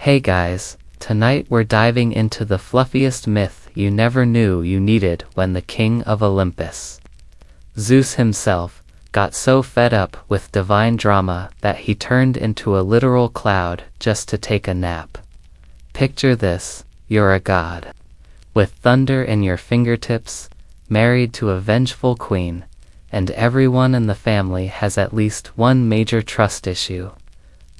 Hey guys, tonight we're diving into the fluffiest myth you never knew you needed when the king of Olympus, Zeus himself, got so fed up with divine drama that he turned into a literal cloud just to take a nap. Picture this, you're a god, with thunder in your fingertips, married to a vengeful queen, and everyone in the family has at least one major trust issue.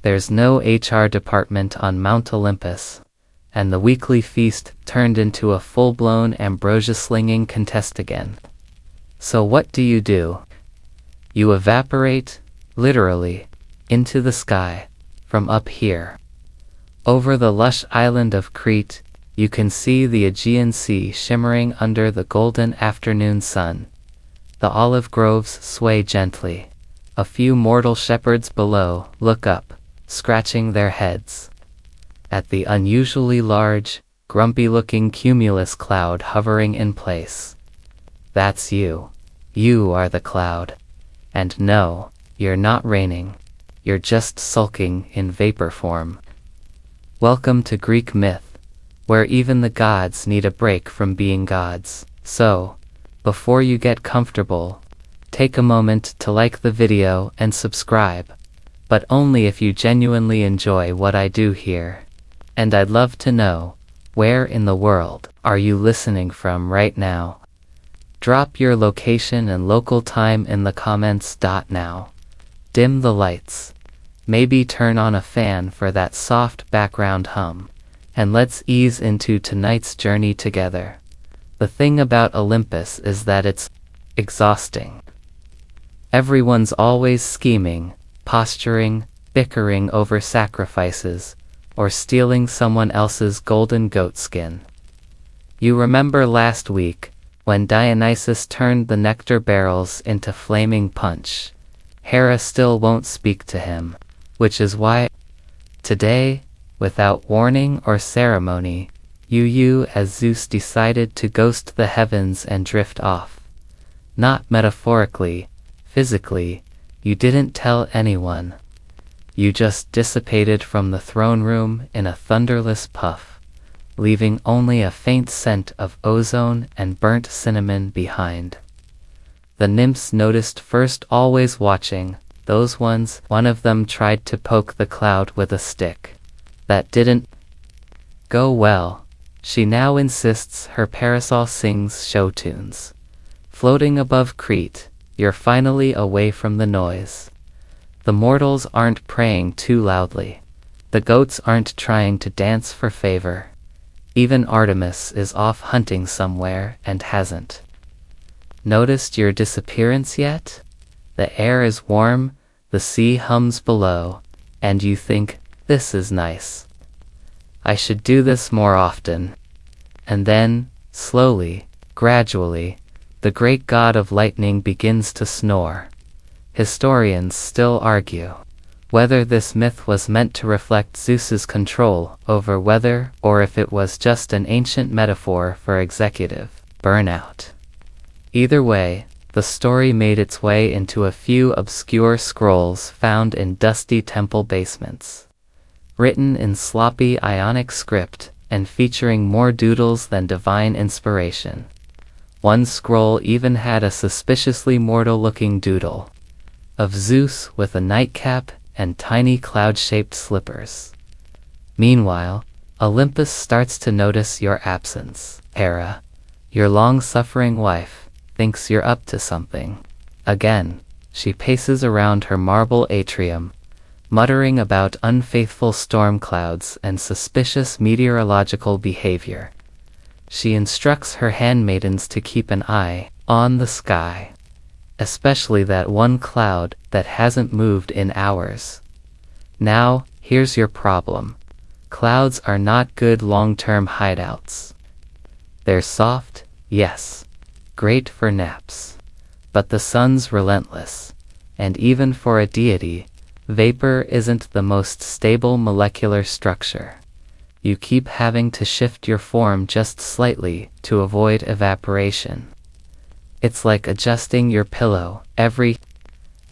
There's no HR department on Mount Olympus, and the weekly feast turned into a full-blown ambrosia-slinging contest again. So what do? You evaporate, literally, into the sky, from up here. Over the lush island of Crete, you can see the Aegean Sea shimmering under the golden afternoon sun. The olive groves sway gently. A few mortal shepherds below look up, scratching their heads at the unusually large, grumpy-looking cumulus cloud hovering in place. That's you. You are the cloud. And no, you're not raining. You're just sulking in vapor form. Welcome to Greek myth, where even the gods need a break from being gods. So, before you get comfortable, take a moment to like the video and subscribe, but only if you genuinely enjoy what I do here. And I'd love to know, where in the world are you listening from right now? Drop your location and local time in the comments. Now, dim the lights, maybe turn on a fan for that soft background hum, and let's ease into tonight's journey together. The thing about Olympus is that it's exhausting. Everyone's always scheming, posturing, bickering over sacrifices, or stealing someone else's golden goat skin. You remember last week, when Dionysus turned the nectar barrels into flaming punch. Hera still won't speak to him, which is why, today, without warning or ceremony, you as Zeus decided to ghost the heavens and drift off. Not metaphorically, physically, you didn't tell anyone. You just dissipated from the throne room in a thunderless puff, leaving only a faint scent of ozone and burnt cinnamon behind. The nymphs noticed first, always watching, those ones. One of them tried to poke the cloud with a stick. That didn't go well. She now insists her parasol sings show tunes. Floating above Crete, you're finally away from the noise. The mortals aren't praying too loudly. The goats aren't trying to dance for favor. Even Artemis is off hunting somewhere and hasn't noticed your disappearance yet? The air is warm, the sea hums below, and you think, this is nice. I should do this more often. And then, slowly, gradually, the great god of lightning begins to snore. Historians still argue whether this myth was meant to reflect Zeus's control over weather or if it was just an ancient metaphor for executive burnout. Either way, the story made its way into a few obscure scrolls found in dusty temple basements. Written in sloppy Ionic script and featuring more doodles than divine inspiration. One scroll even had a suspiciously mortal-looking doodle of Zeus with a nightcap and tiny cloud-shaped slippers. Meanwhile, Olympus starts to notice your absence. Hera, your long-suffering wife, thinks you're up to something. Again, she paces around her marble atrium, muttering about unfaithful storm clouds and suspicious meteorological behavior. She instructs her handmaidens to keep an eye on the sky, especially that one cloud that hasn't moved in hours. Now, here's your problem. Clouds are not good long-term hideouts. They're soft, yes, great for naps. But the sun's relentless, and even for a deity, vapor isn't the most stable molecular structure. You keep having to shift your form just slightly to avoid evaporation. It's like adjusting your pillow every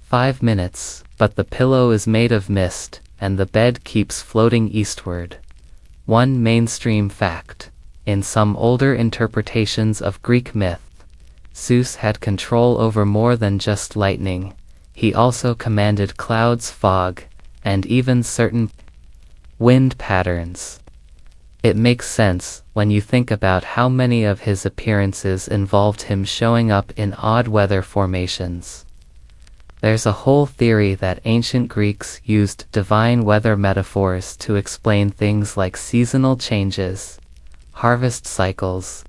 5 minutes, but the pillow is made of mist, and the bed keeps floating eastward. One mainstream fact. In some older interpretations of Greek myth, Zeus had control over more than just lightning. He also commanded clouds, fog, and even certain wind patterns. It makes sense when you think about how many of his appearances involved him showing up in odd weather formations. There's a whole theory that ancient Greeks used divine weather metaphors to explain things like seasonal changes, harvest cycles,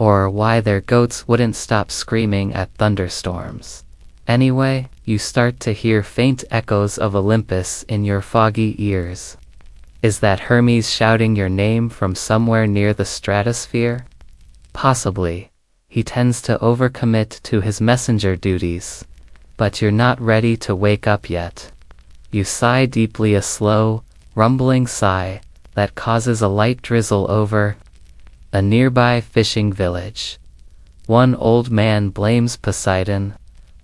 or why their goats wouldn't stop screaming at thunderstorms. Anyway, you start to hear faint echoes of Olympus in your foggy ears. Is that Hermes shouting your name from somewhere near the stratosphere? Possibly. He tends to overcommit to his messenger duties. But you're not ready to wake up yet. You sigh deeply, a slow, rumbling sigh that causes a light drizzle over a nearby fishing village. One old man blames Poseidon.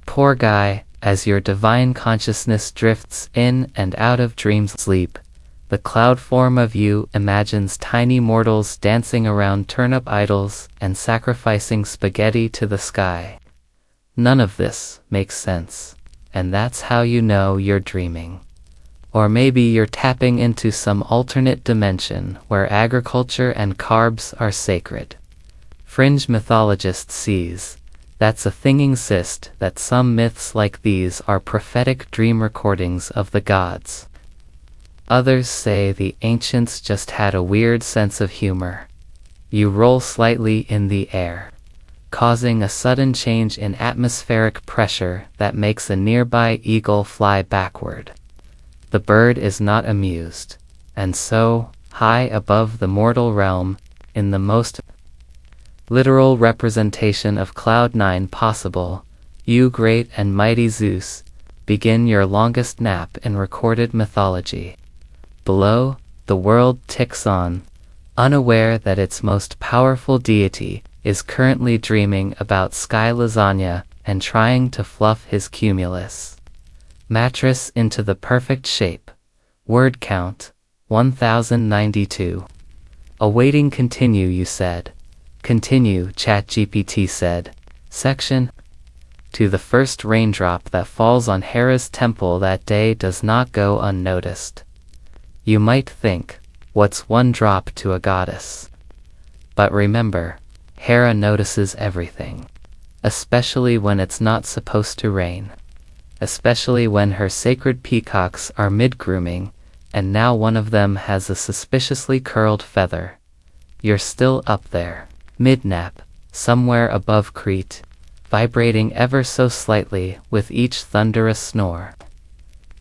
Poor guy, as your divine consciousness drifts in and out of dreams sleep. The cloud form of you imagines tiny mortals dancing around turnip idols and sacrificing spaghetti to the sky. None of this makes sense, and that's how you know you're dreaming. Or maybe you're tapping into some alternate dimension where agriculture and carbs are sacred. Fringe mythologists seize. That's a thing insist that some myths like these are prophetic dream recordings of the gods. Others say the ancients just had a weird sense of humor. You roll slightly in the air, causing a sudden change in atmospheric pressure that makes a nearby eagle fly backward. The bird is not amused, and so, high above the mortal realm, in the most literal representation of Cloud9 possible, you great and mighty Zeus, begin your longest nap in recorded mythology. Below, the world ticks on, unaware that its most powerful deity is currently dreaming about sky lasagna and trying to fluff his cumulus mattress into the perfect shape. Word count, 1092. Awaiting continue, you said. Continue, ChatGPT said. Section. To the first raindrop that falls on Hera's temple that day does not go unnoticed. You might think, what's one drop to a goddess? But remember, Hera notices everything. Especially when it's not supposed to rain. Especially when her sacred peacocks are mid-grooming, and now one of them has a suspiciously curled feather. You're still up there, mid-nap, somewhere above Crete, vibrating ever so slightly with each thunderous snore.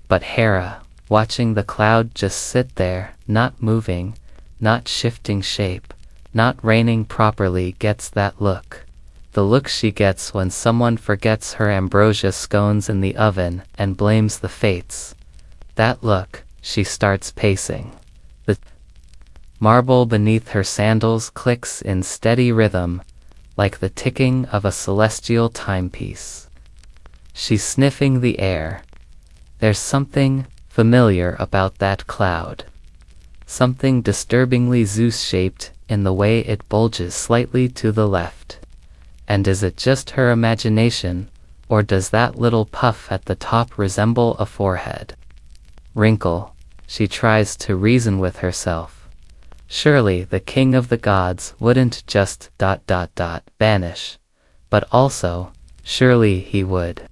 But Hera, watching the cloud just sit there, not moving, not shifting shape, not raining properly, gets that look. The look she gets when someone forgets her ambrosia scones in the oven and blames the fates. That look, she starts pacing. The marble beneath her sandals clicks in steady rhythm, like the ticking of a celestial timepiece. She's sniffing the air. There's something familiar about that cloud. Something disturbingly Zeus-shaped in the way it bulges slightly to the left. And is it just her imagination, or does that little puff at the top resemble a forehead? Wrinkle. She tries to reason with herself. Surely the king of the gods wouldn't just ... vanish. But also, surely he would.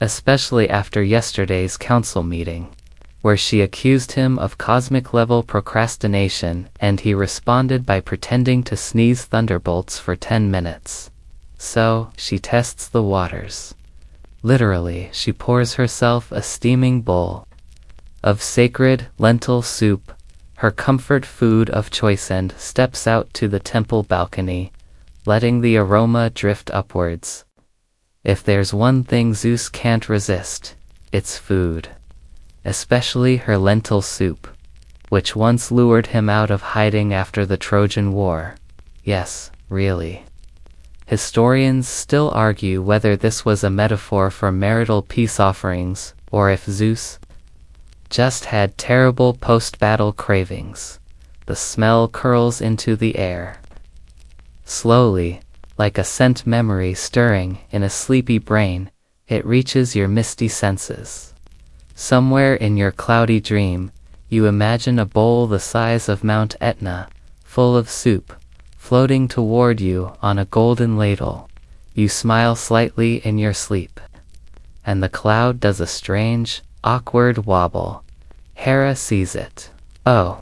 Especially after yesterday's council meeting, where she accused him of cosmic-level procrastination and he responded by pretending to sneeze thunderbolts for 10 minutes. So, she tests the waters. Literally, she pours herself a steaming bowl of sacred lentil soup, her comfort food of choice, and steps out to the temple balcony, letting the aroma drift upwards. If there's one thing Zeus can't resist, it's food. Especially her lentil soup, which once lured him out of hiding after the Trojan War. Yes, really. Historians still argue whether this was a metaphor for marital peace offerings, or if Zeus just had terrible post-battle cravings. the smell curls into the air. Slowly, like a scent memory stirring in a sleepy brain, it reaches your misty senses. Somewhere in your cloudy dream, you imagine a bowl the size of Mount Etna, full of soup, floating toward you on a golden ladle. You smile slightly in your sleep. And the cloud does a strange, awkward wobble. Hera sees it. Oh,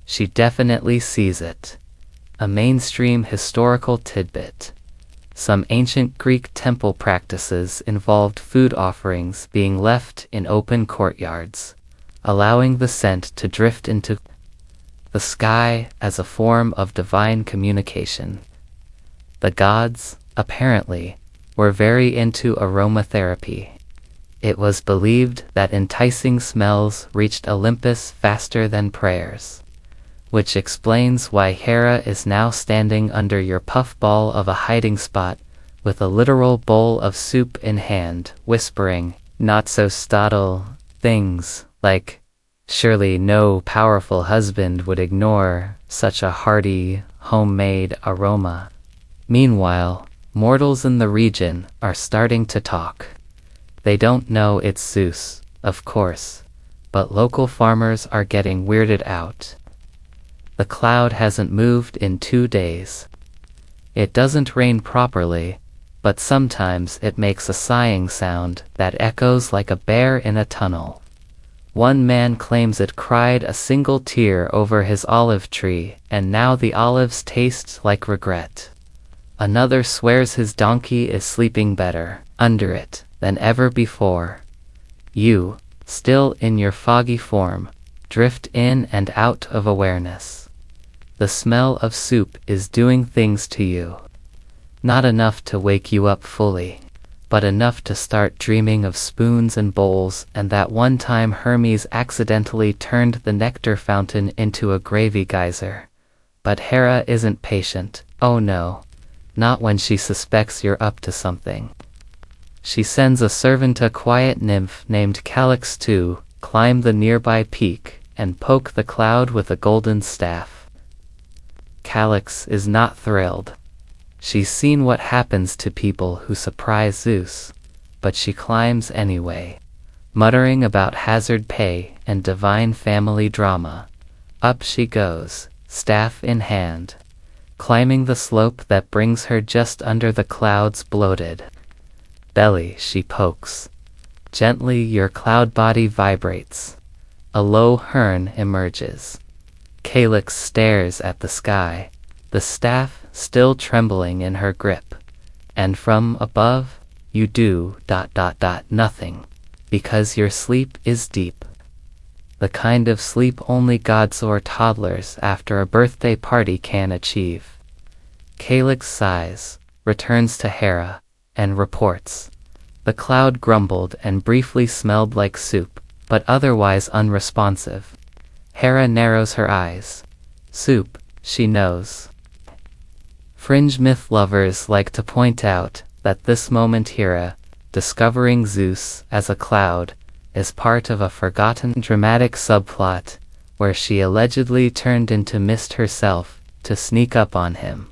she definitely sees it. A mainstream historical tidbit. Some ancient Greek temple practices involved food offerings being left in open courtyards, allowing the scent to drift into the sky as a form of divine communication. The gods, apparently, were very into aromatherapy. It was believed that enticing smells reached Olympus faster than prayers. Which explains why Hera is now standing under your puffball of a hiding spot, with a literal bowl of soup in hand, whispering, not so subtle, things like, surely no powerful husband would ignore such a hearty, homemade aroma. Meanwhile, mortals in the region are starting to talk. They don't know it's Zeus, of course, but local farmers are getting weirded out. The cloud hasn't moved in 2 days. It doesn't rain properly, but sometimes it makes a sighing sound that echoes like a bear in a tunnel. One man claims it cried a single tear over his olive tree, and now the olives taste like regret. Another swears his donkey is sleeping better under it than ever before. You, still in your foggy form, drift in and out of awareness. The smell of soup is doing things to you. Not enough to wake you up fully, but enough to start dreaming of spoons and bowls and that one time Hermes accidentally turned the nectar fountain into a gravy geyser. But Hera isn't patient, oh no, not when she suspects you're up to something. She sends a servant, a quiet nymph named Calyx, to climb the nearby peak and poke the cloud with a golden staff. Calyx is not thrilled. She's seen what happens to people who surprise Zeus, but she climbs anyway, muttering about hazard pay and divine family drama. Up she goes, staff in hand, climbing the slope that brings her just under the cloud's bloated belly. She pokes. Gently your cloud body vibrates. A low hern emerges. Calyx stares at the sky, the staff still trembling in her grip. And from above, you do ... nothing, because your sleep is deep. The kind of sleep only gods or toddlers after a birthday party can achieve. Calyx sighs, returns to Hera, and reports. The cloud grumbled and briefly smelled like soup, but otherwise unresponsive. Hera narrows her eyes. Soup, she knows. Fringe myth lovers like to point out that this moment Hera, discovering Zeus as a cloud, is part of a forgotten dramatic subplot, where she allegedly turned into mist herself to sneak up on him.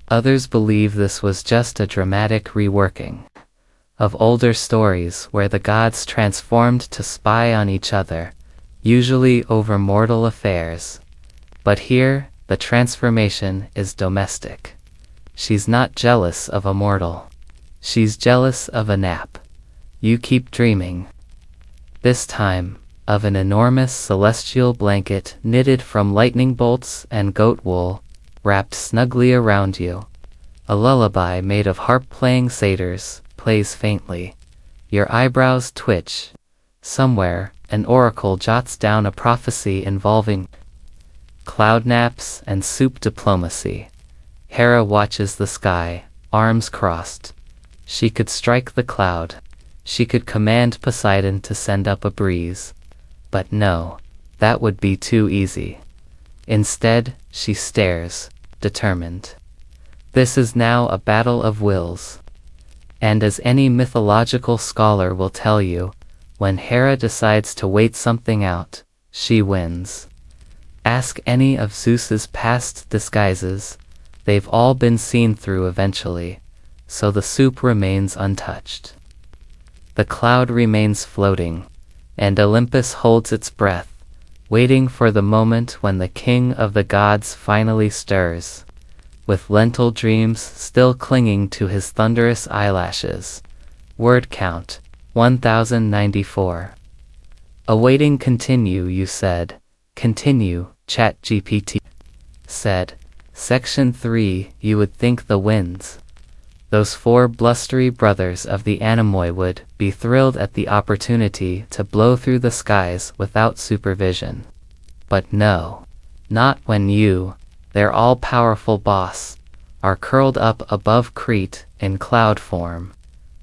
Others believe this was just a dramatic reworking of older stories where the gods transformed to spy on each other, usually over mortal affairs. But here, the transformation is domestic. She's not jealous of a mortal. She's jealous of a nap. You keep dreaming. This time, of an enormous celestial blanket knitted from lightning bolts and goat wool, wrapped snugly around you. A lullaby made of harp-playing satyrs plays faintly. Your eyebrows twitch. Somewhere, an oracle jots down a prophecy involving cloud naps and soup diplomacy. Hera watches the sky, arms crossed. She could strike the cloud. She could command Poseidon to send up a breeze. But no, that would be too easy. Instead, she stares, determined. This is now a battle of wills. And as any mythological scholar will tell you, when Hera decides to wait something out, she wins. Ask any of Zeus's past disguises, they've all been seen through eventually, so the soup remains untouched. The cloud remains floating, and Olympus holds its breath, waiting for the moment when the king of the gods finally stirs, with lentil dreams still clinging to his thunderous eyelashes. Word count, 1094. Awaiting continue, you said. Continue, ChatGPT said. Section 3, you would think the winds, those 4 blustery brothers of the Anemoi, would be thrilled at the opportunity to blow through the skies without supervision. But no, not when you, their all-powerful boss, are curled up above Crete in cloud form,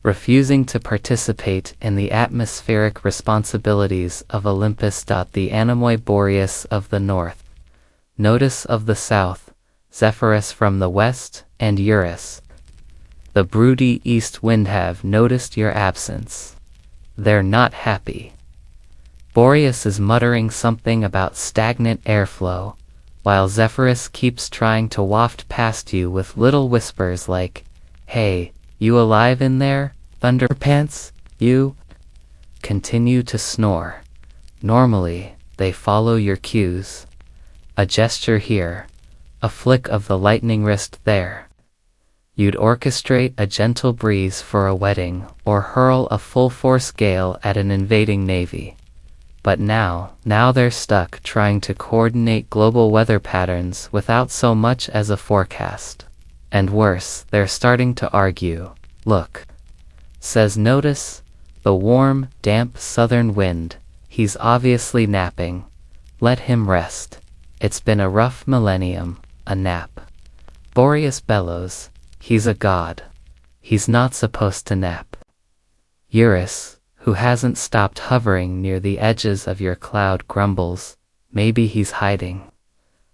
refusing to participate in the atmospheric responsibilities of Olympus. The Anemoi Boreas of the north, Notus of the south, Zephyrus from the west, and Eurus, the broody east wind, have noticed your absence. They're not happy. Boreas is muttering something about stagnant airflow, while Zephyrus keeps trying to waft past you with little whispers like, "Hey, you alive in there, Thunderpants, you?" Continue to snore. Normally, they follow your cues. A gesture here, a flick of the lightning wrist there. You'd orchestrate a gentle breeze for a wedding, or hurl a full-force gale at an invading navy. But now they're stuck trying to coordinate global weather patterns without so much as a forecast. And worse, they're starting to argue. Look, says Notus, the warm, damp southern wind, he's obviously napping. Let him rest. It's been a rough millennium, a nap. Boreas bellows, he's a god. He's not supposed to nap. Eurus, who hasn't stopped hovering near the edges of your cloud, grumbles, maybe he's hiding.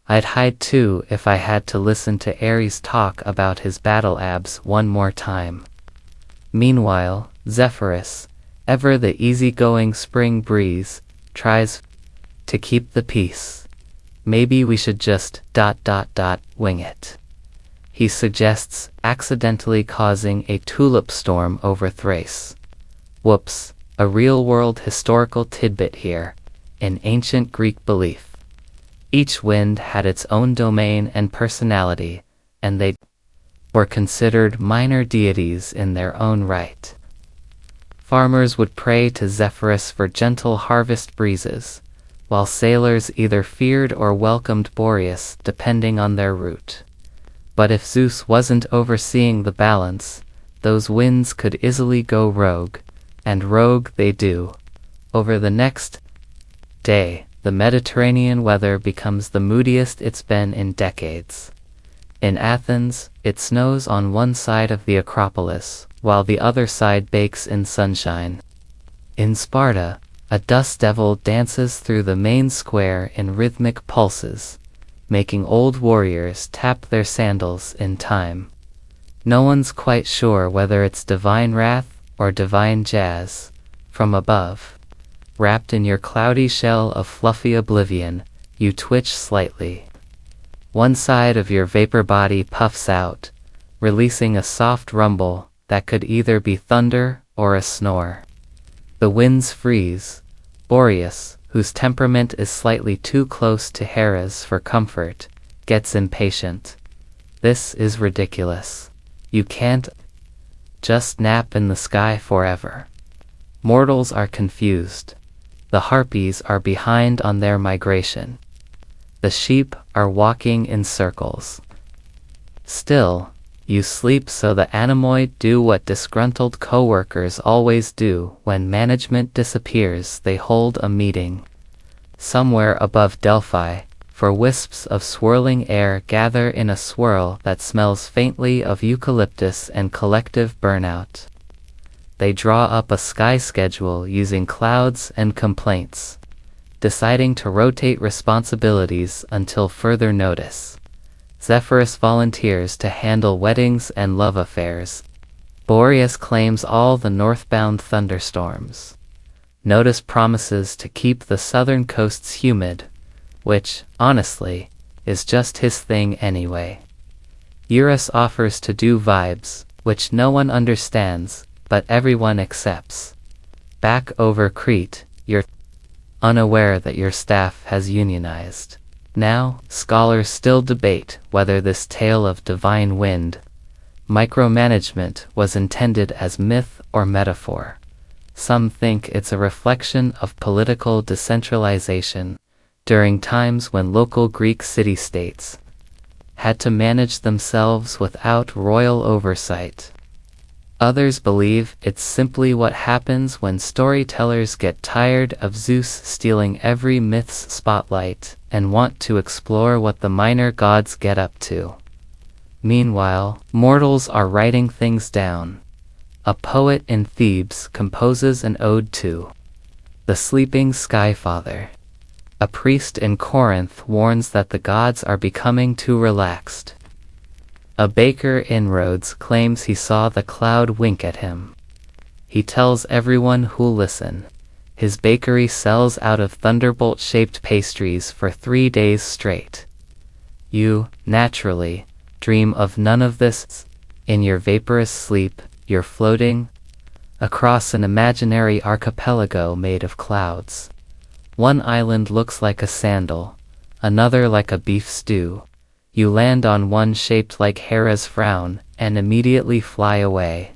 I'd hide too if I had to listen to Ares talk about his battle abs one more time. Meanwhile, Zephyrus, ever the easygoing spring breeze, tries to keep the peace. Maybe we should just ... wing it. He suggests, accidentally causing a tulip storm over Thrace. Whoops, a real-world historical tidbit here. In ancient Greek belief, each wind had its own domain and personality, and they were considered minor deities in their own right. Farmers would pray to Zephyrus for gentle harvest breezes, while sailors either feared or welcomed Boreas depending on their route. But if Zeus wasn't overseeing the balance, those winds could easily go rogue, and rogue they do. Over the next day, the Mediterranean weather becomes the moodiest it's been in decades. In Athens, it snows on one side of the Acropolis, while the other side bakes in sunshine. In Sparta, a dust devil dances through the main square in rhythmic pulses, making old warriors tap their sandals in time. No one's quite sure whether it's divine wrath or divine jazz. From above, wrapped in your cloudy shell of fluffy oblivion, you twitch slightly. One side of your vapor body puffs out, releasing a soft rumble that could either be thunder or a snore. The winds freeze. Boreas, whose temperament is slightly too close to Hera's for comfort, gets impatient. This is ridiculous. You can't just nap in the sky forever. Mortals are confused. The harpies are behind on their migration. The sheep are walking in circles. Still, you sleep so the Anemoi do what disgruntled co-workers always do when management disappears. They hold a meeting. Somewhere above Delphi, for wisps of swirling air gather in a swirl that smells faintly of eucalyptus and collective burnout. They draw up a sky schedule using clouds and complaints, deciding to rotate responsibilities until further notice. Zephyrus volunteers to handle weddings and love affairs. Boreas claims all the northbound thunderstorms. Notus promises to keep the southern coasts humid. which, honestly, is just his thing anyway. Eurus offers to do vibes, which no one understands, but everyone accepts. Back over Crete, you're unaware that your staff has unionized. Now, scholars still debate whether this tale of divine wind micromanagement was intended as myth or metaphor. Some think it's a reflection of political decentralization during times when local Greek city-states had to manage themselves without royal oversight. Others believe it's simply what happens when storytellers get tired of Zeus stealing every myth's spotlight and want to explore what the minor gods get up to. Meanwhile, mortals are writing things down. A poet in Thebes composes an ode to the sleeping skyfather. A priest in Corinth warns that the gods are becoming too relaxed. A baker in Rhodes claims he saw the cloud wink at him. He tells everyone who'll listen. His bakery sells out of thunderbolt-shaped pastries for 3 days straight. You, naturally, dream of none of this. In your vaporous sleep, you're floating across an imaginary archipelago made of clouds. One island looks like a sandal, another like a beef stew. You land on one shaped like Hera's frown and immediately fly away.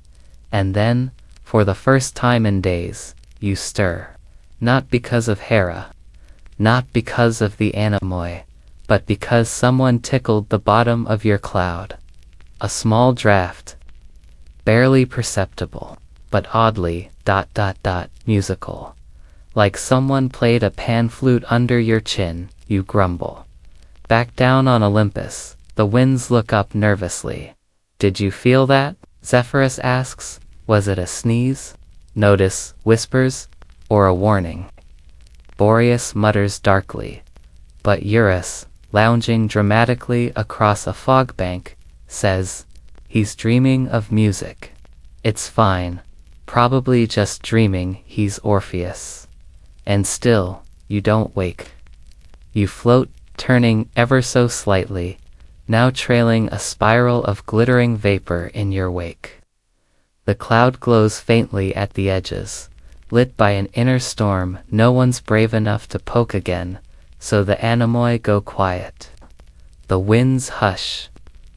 And then, for the first time in days, you stir. Not because of Hera, not because of the anemoi, but because someone tickled the bottom of your cloud. A small draft, barely perceptible, but oddly, musical. Like someone played a pan flute under your chin, you grumble. Back down on Olympus, the winds look up nervously. Did you feel that? Zephyrus asks. Was it a sneeze? Notice whispers, or a warning? Boreas mutters darkly. But Eurus, lounging dramatically across a fog bank, says, he's dreaming of music. It's fine. Probably just dreaming he's Orpheus. And still, you don't wake. You float, turning ever so slightly, now trailing a spiral of glittering vapor in your wake. The cloud glows faintly at the edges, lit by an inner storm no one's brave enough to poke again, so the anemoi go quiet. The winds hush,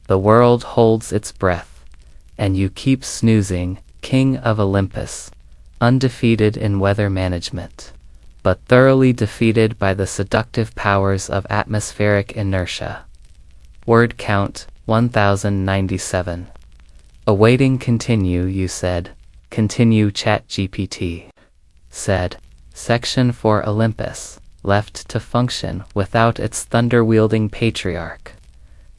the world holds its breath, and you keep snoozing, king of Olympus, undefeated in weather management, but thoroughly defeated by the seductive powers of atmospheric inertia. Word count 1097. Awaiting continue, you said. Continue ChatGPT. Said. Section for Olympus, left to function without its thunder-wielding patriarch.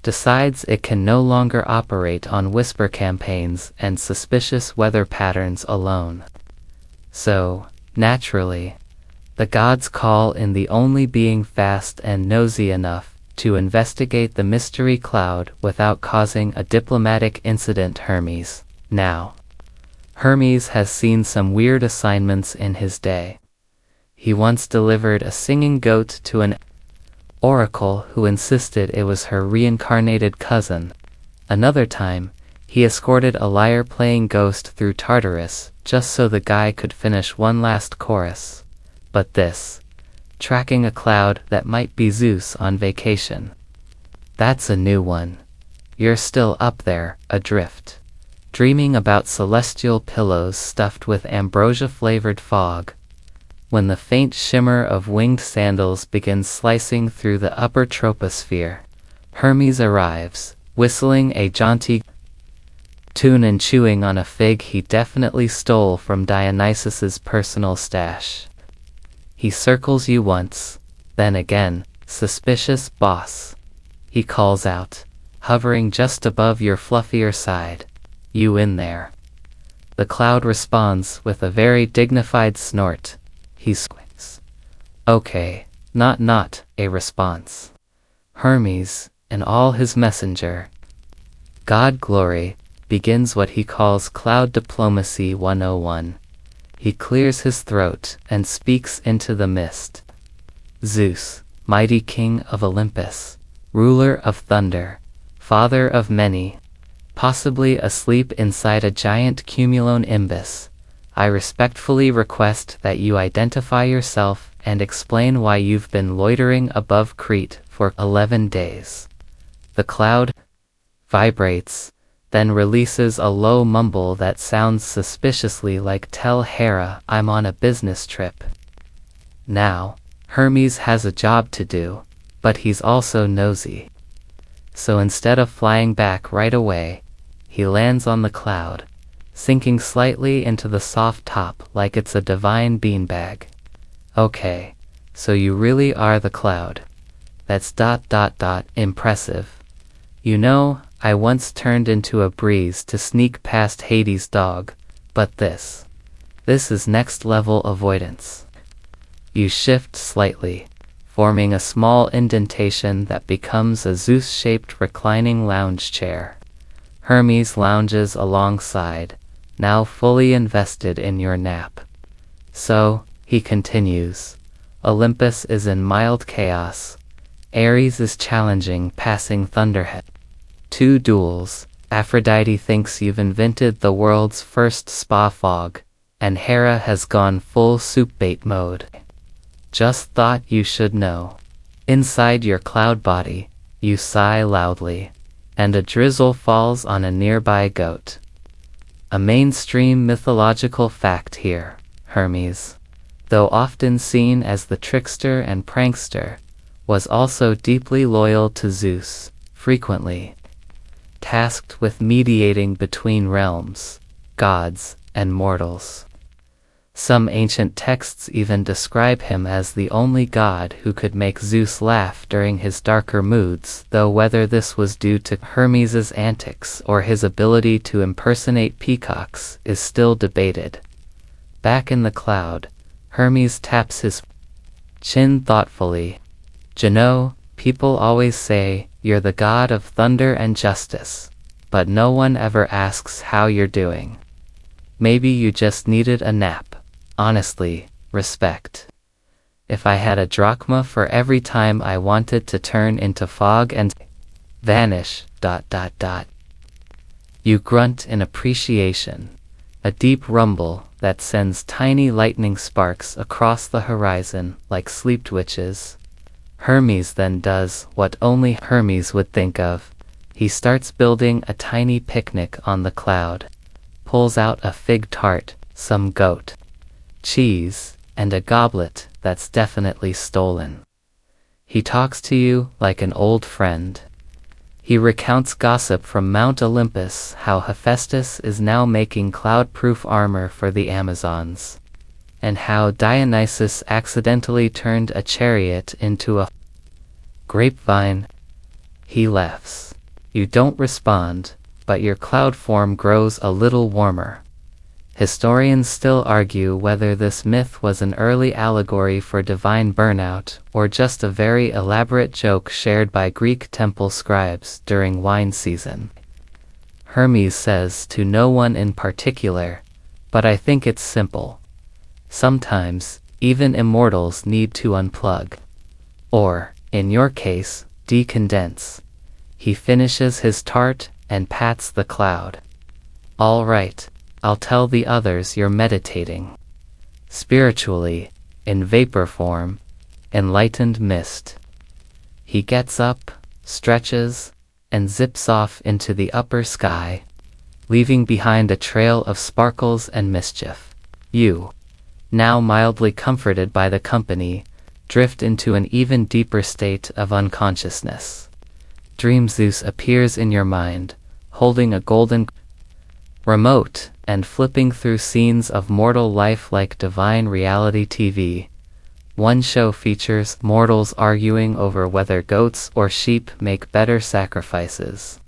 Decides it can no longer operate on whisper campaigns and suspicious weather patterns alone. So, naturally, the gods call in the only being fast and nosy enough to investigate the mystery cloud without causing a diplomatic incident. Hermes. Now, Hermes has seen some weird assignments in his day. He once delivered a singing goat to an oracle who insisted it was her reincarnated cousin. Another time, he escorted a lyre-playing ghost through Tartarus just so the guy could finish one last chorus. But this, tracking a cloud that might be Zeus on vacation. That's a new one. You're still up there, adrift, dreaming about celestial pillows stuffed with ambrosia-flavored fog. When the faint shimmer of winged sandals begins slicing through the upper troposphere, Hermes arrives, whistling a jaunty tune and chewing on a fig he definitely stole from Dionysus's personal stash. He circles you once, then again, suspicious boss. He calls out, hovering just above your fluffier side. You in there. The cloud responds with a very dignified snort. He squints. Okay, not a response. Hermes, and all his messenger, God Glory, begins what he calls Cloud Diplomacy 101. He clears his throat and speaks into the mist. Zeus, mighty king of Olympus, ruler of thunder, father of many, possibly asleep inside a giant cumulonimbus, I respectfully request that you identify yourself and explain why you've been loitering above Crete for 11 days. The cloud vibrates, then releases a low mumble that sounds suspiciously like "Tell Hera I'm on a business trip." Now, Hermes has a job to do, but he's also nosy. So instead of flying back right away, he lands on the cloud, sinking slightly into the soft top like it's a divine beanbag. Okay, so you really are the cloud. That's ... impressive. You know, I once turned into a breeze to sneak past Hades' dog, but this is next level avoidance. You shift slightly, forming a small indentation that becomes a Zeus-shaped reclining lounge chair. Hermes lounges alongside, now fully invested in your nap. So, he continues, Olympus is in mild chaos. Ares is challenging passing thunderhead. 2 duels. Aphrodite thinks you've invented the world's first spa fog, and Hera has gone full soup bait mode. Just thought you should know. Inside your cloud body, you sigh loudly, and a drizzle falls on a nearby goat. A mainstream mythological fact here, Hermes, though often seen as the trickster and prankster, was also deeply loyal to Zeus, frequently tasked with mediating between realms, gods, and mortals. Some ancient texts even describe him as the only god who could make Zeus laugh during his darker moods, though whether this was due to Hermes's antics or his ability to impersonate peacocks is still debated. Back in the cloud, Hermes taps his chin thoughtfully. Juno, people always say, you're the god of thunder and justice, but no one ever asks how you're doing. Maybe you just needed a nap. Honestly, respect. If I had a drachma for every time I wanted to turn into fog and vanish... You grunt in appreciation, a deep rumble that sends tiny lightning sparks across the horizon like sleep witches. Hermes then does what only Hermes would think of. He starts building a tiny picnic on the cloud, pulls out a fig tart, some goat cheese, and a goblet that's definitely stolen. He talks to you like an old friend. He recounts gossip from Mount Olympus, how Hephaestus is now making cloud-proof armor for the Amazons, and how Dionysus accidentally turned a chariot into a grapevine. He laughs. You don't respond, but your cloud form grows a little warmer. Historians still argue whether this myth was an early allegory for divine burnout or just a very elaborate joke shared by Greek temple scribes during wine season. Hermes says to no one in particular, but I think it's simple. Sometimes, even immortals need to unplug. Or, in your case, decondense. He finishes his tart and pats the cloud. All right. I'll tell the others you're meditating. Spiritually, in vapor form, enlightened mist. He gets up, stretches, and zips off into the upper sky, leaving behind a trail of sparkles and mischief. You, now mildly comforted by the company, drift into an even deeper state of unconsciousness. Dream Zeus appears in your mind, holding a golden remote, and flipping through scenes of mortal life like divine reality TV. One show features mortals arguing over whether goats or sheep make better sacrifices.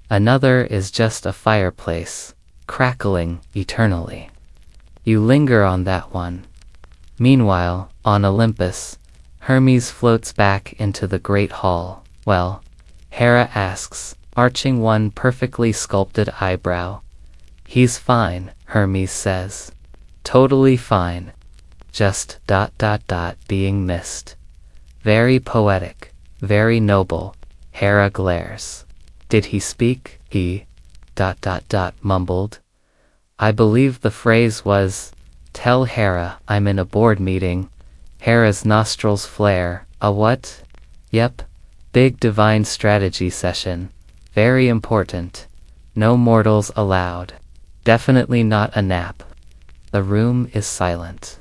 Another is just a fireplace, crackling eternally. You linger on that one. Meanwhile, on Olympus, Hermes floats back into the great hall. Well, Hera asks, arching one perfectly sculpted eyebrow. He's fine, Hermes says. Totally fine. Just ... being missed. Very poetic, very noble. Hera glares. Did he speak? He mumbled. I believe the phrase was, "Tell Hera I'm in a board meeting." Hera's nostrils flare. A what? Yep. Big divine strategy session. Very important. No mortals allowed. Definitely not a nap. The room is silent.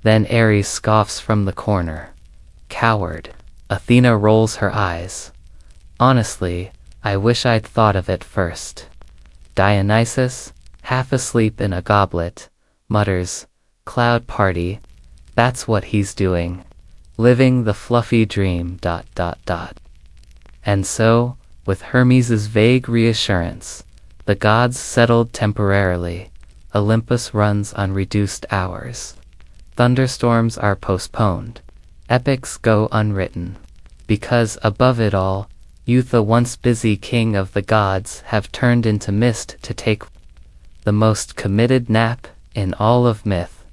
Then Ares scoffs from the corner. Coward. Athena rolls her eyes. Honestly, I wish I'd thought of it first. Dionysus, half asleep in a goblet, mutters, "Cloud party." That's what he's doing. Living the fluffy dream. And so, with Hermes's vague reassurance, the gods settled temporarily. Olympus runs on reduced hours. Thunderstorms are postponed. Epics go unwritten. Because above it all, you, the once busy king of the gods, have turned into mist to take the most committed nap in all of myth.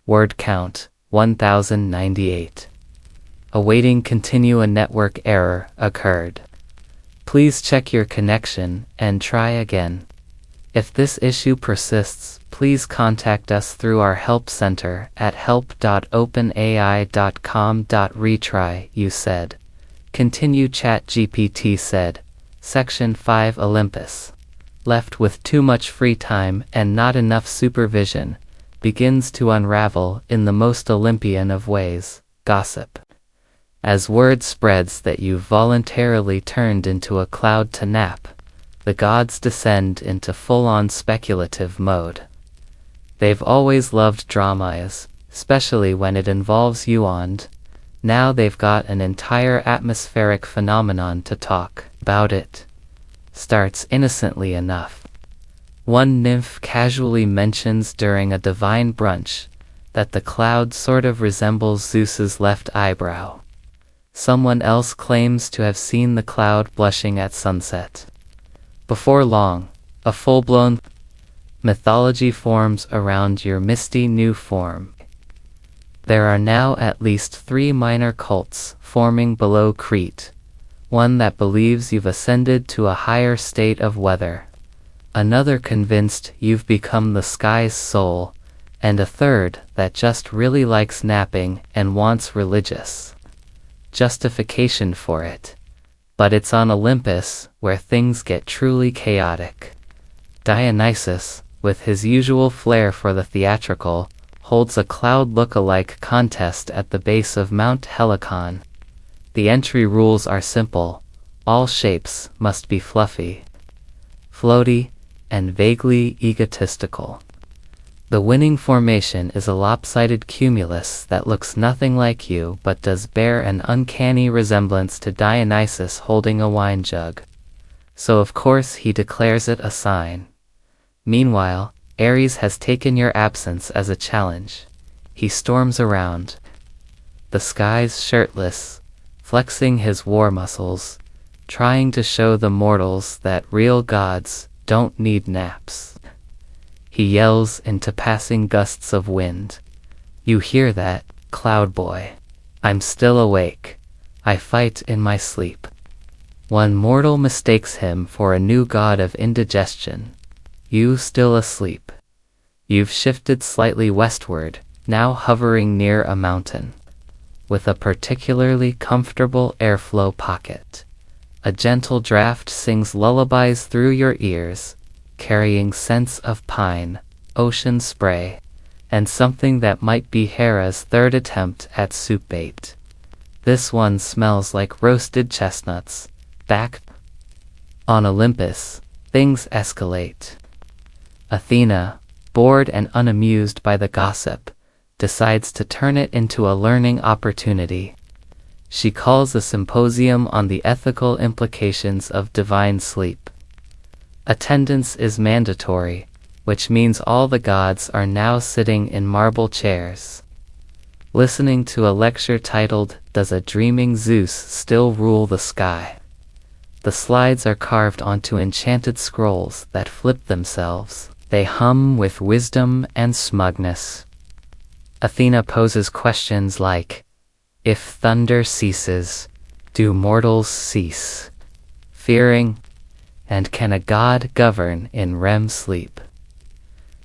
Word count 1098. Awaiting continue. A network error occurred. Please check your connection and try again. If this issue persists, please contact us through our help center at help.openai.com. Retry, you said. Continue. ChatGPT said. Section 5. Olympus, left with too much free time and not enough supervision, begins to unravel in the most Olympian of ways, gossip. As word spreads that you've voluntarily turned into a cloud to nap, the gods descend into full-on speculative mode. They've always loved dramas, especially when it involves you, and now they've got an entire atmospheric phenomenon to talk about. It starts innocently enough. One nymph casually mentions during a divine brunch that the cloud sort of resembles Zeus's left eyebrow. Someone else claims to have seen the cloud blushing at sunset. Before long, a full-blown mythology forms around your misty new form. There are now at least 3 minor cults forming below Crete, one that believes you've ascended to a higher state of weather, another convinced you've become the sky's soul, and a third that just really likes napping and wants religious justification for it. But it's on Olympus where things get truly chaotic. Dionysus, with his usual flair for the theatrical, holds a cloud look-alike contest at the base of Mount Helicon. The entry rules are simple. All shapes must be fluffy, floaty, and vaguely egotistical. The winning formation is a lopsided cumulus that looks nothing like you but does bear an uncanny resemblance to Dionysus holding a wine jug. So of course he declares it a sign. Meanwhile, Ares has taken your absence as a challenge. He storms around the skies shirtless, flexing his war muscles, trying to show the mortals that real gods don't need naps. He yells into passing gusts of wind. You hear that, cloud boy? I'm still awake. I fight in my sleep. One mortal mistakes him for a new god of indigestion. You still asleep. You've shifted slightly westward, now hovering near a mountain, with a particularly comfortable airflow pocket. A gentle draft sings lullabies through your ears, carrying scents of pine, ocean spray, and something that might be Hera's third attempt at soup bait. This one smells like roasted chestnuts. Back on Olympus, things escalate. Athena, bored and unamused by the gossip, decides to turn it into a learning opportunity. She calls a symposium on the ethical implications of divine sleep. Attendance is mandatory, which means all the gods are now sitting in marble chairs, listening to a lecture titled, "Does a Dreaming Zeus Still Rule the Sky?" The slides are carved onto enchanted scrolls that flip themselves. They hum with wisdom and smugness. Athena poses questions like, If thunder ceases, do mortals cease fearing? And can a god govern in REM sleep?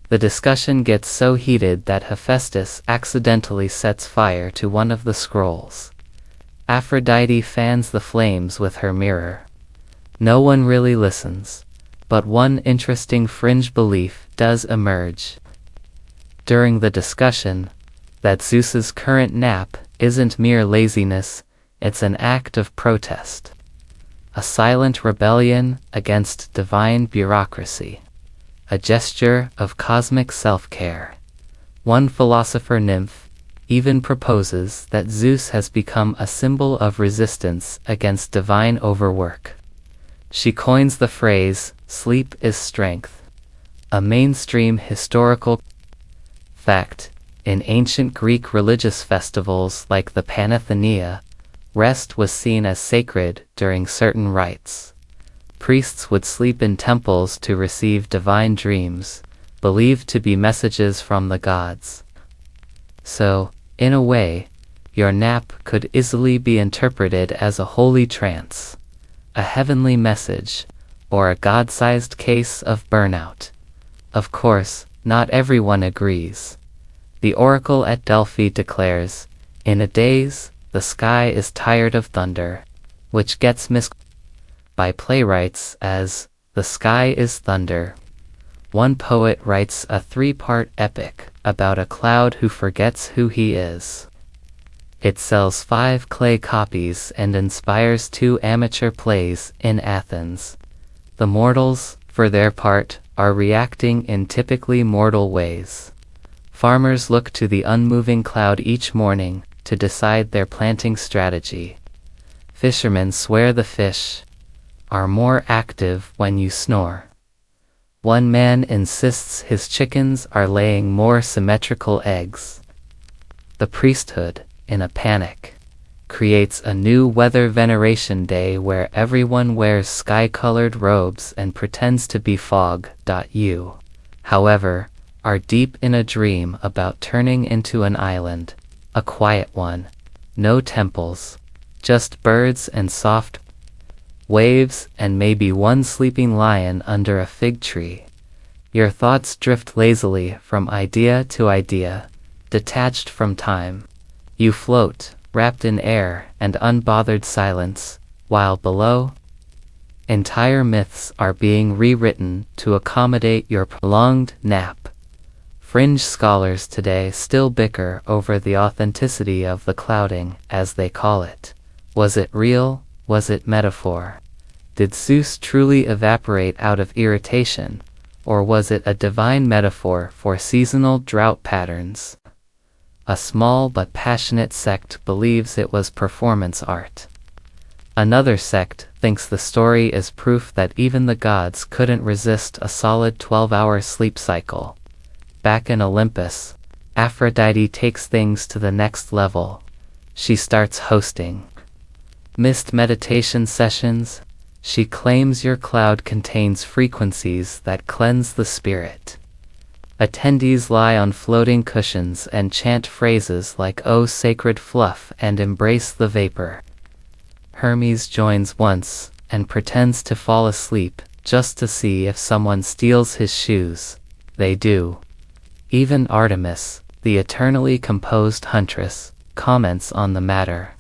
The discussion gets so heated that Hephaestus accidentally sets fire to one of the scrolls. Aphrodite fans the flames with her mirror. No one really listens, but one interesting fringe belief does emerge during the discussion, that Zeus's current nap isn't mere laziness, it's an act of protest. A silent rebellion against divine bureaucracy. A gesture of cosmic self-care. One philosopher nymph even proposes that Zeus has become a symbol of resistance against divine overwork. She coins the phrase, "sleep is strength," a mainstream historical fact. In ancient Greek religious festivals like the Panathenea, rest was seen as sacred during certain rites. Priests would sleep in temples to receive divine dreams, believed to be messages from the gods. So, in a way, your nap could easily be interpreted as a holy trance, a heavenly message, or a God-sized case of burnout. Of course, not everyone agrees. The oracle at Delphi declares, "In a daze, the sky is tired of thunder," which gets misquoted by playwrights as, "The sky is thunder." One poet writes a 3-part epic about a cloud who forgets who he is. It sells 5 clay copies and inspires 2 amateur plays in Athens. The mortals, for their part, are reacting in typically mortal ways. Farmers look to the unmoving cloud each morning to decide their planting strategy. Fishermen swear the fish are more active when you snore. One man insists his chickens are laying more symmetrical eggs. The priesthood, in a panic, creates a new weather veneration day where everyone wears sky-colored robes and pretends to be fog. You, however, are deep in a dream about turning into an island, a quiet one, no temples, just birds and soft waves and maybe one sleeping lion under a fig tree. Your thoughts drift lazily from idea to idea, detached from time. You float, wrapped in air and unbothered silence, while below, entire myths are being rewritten to accommodate your prolonged nap. Fringe scholars today still bicker over the authenticity of the clouding, as they call it. Was it real? Was it metaphor? Did Zeus truly evaporate out of irritation, or was it a divine metaphor for seasonal drought patterns? A small but passionate sect believes it was performance art. Another sect thinks the story is proof that even the gods couldn't resist a solid 12-hour sleep cycle. Back in Olympus, Aphrodite takes things to the next level. She starts hosting mist meditation sessions. She claims your cloud contains frequencies that cleanse the spirit. Attendees lie on floating cushions and chant phrases like "Oh sacred fluff" and "Embrace the vapor." Hermes joins once and pretends to fall asleep just to see if someone steals his shoes. They do. Even Artemis, the eternally composed huntress, comments on the matter.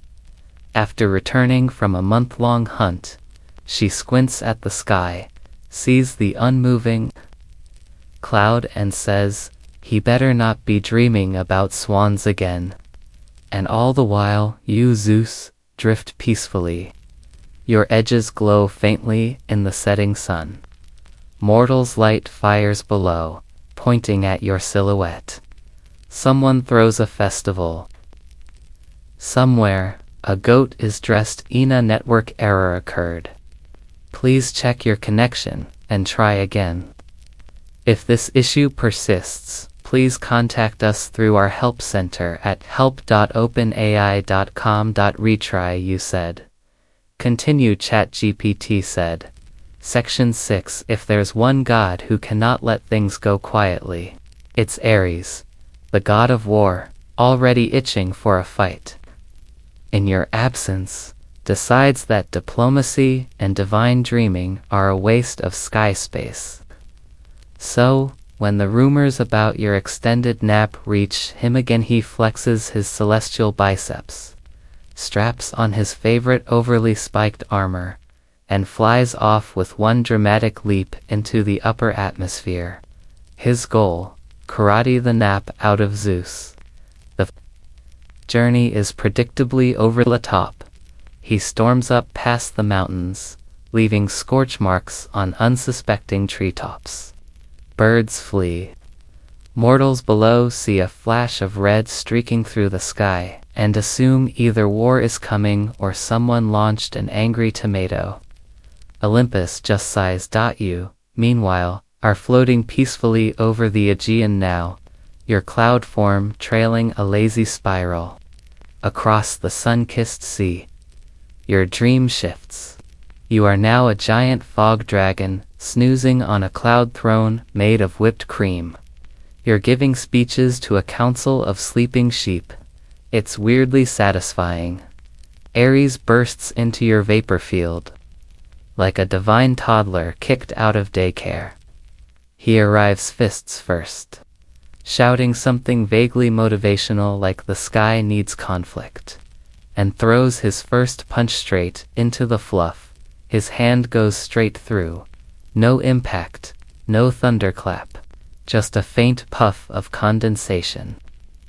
After returning from a month-long hunt, she squints at the sky, sees the unmoving cloud and says, "He better not be dreaming about swans again." And all the while, you, Zeus, drift peacefully. Your edges glow faintly in the setting sun. Mortals light fires below, pointing at your silhouette. Someone throws a festival. Somewhere, a goat is dressed in a network error occurred. Please check your connection and try again. If this issue persists, please contact us through our help center at help.openai.com.retry, you said. Continue, ChatGPT said. Section 6. If there's one god who cannot let things go quietly, it's Ares, the god of war, already itching for a fight. in your absence, decides that diplomacy and divine dreaming are a waste of sky space. So, when the rumors about your extended nap reach him again, he flexes his celestial biceps, straps on his favorite overly spiked armor, and flies off with one dramatic leap into the upper atmosphere. His goal: karate the nap out of Zeus. The journey is predictably over the top. He storms up past the mountains, leaving scorch marks on unsuspecting treetops. Birds flee. Mortals below see a flash of red streaking through the sky, and assume either war is coming or someone launched an angry tomato. Olympus just sighs. You, meanwhile, are floating peacefully over the Aegean now, your cloud form trailing a lazy spiral across the sun-kissed sea. Your dream shifts. You are now a giant fog dragon, snoozing on a cloud throne made of whipped cream. You're giving speeches to a council of sleeping sheep. It's weirdly satisfying. Ares bursts into your vapor field, like a divine toddler kicked out of daycare. He arrives fists first, shouting something vaguely motivational like the sky needs conflict, and throws his first punch straight into the fluff. His hand goes straight through. No impact, no thunderclap, just a faint puff of condensation.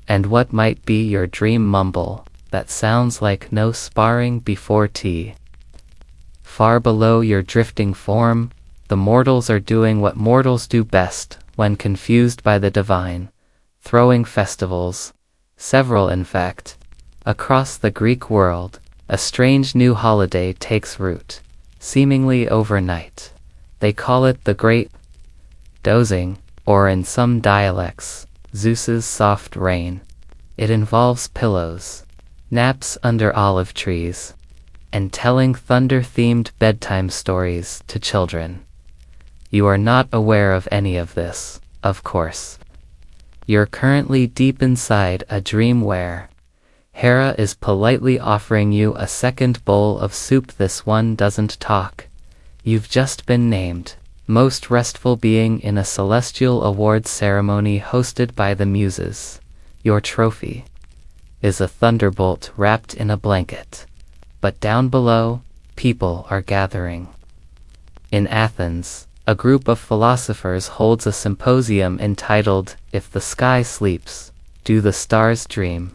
And what might be your dream mumble, that sounds like no sparring before tea. Far below your drifting form, the mortals are doing what mortals do best when confused by the divine, throwing festivals, several in fact. Across the Greek world, a strange new holiday takes root, seemingly overnight. They call it the Great Dozing, or in some dialects, Zeus's soft rain. It involves pillows, naps under olive trees, and telling thunder-themed bedtime stories to children. You are not aware of any of this, of course. You're currently deep inside a dream where Hera is politely offering you a second bowl of soup. This one doesn't talk. You've just been named most restful being in a celestial awards ceremony hosted by the Muses. Your trophy is a thunderbolt wrapped in a blanket. But down below, people are gathering. In Athens, a group of philosophers holds a symposium entitled, "If the Sky Sleeps, Do the Stars Dream?"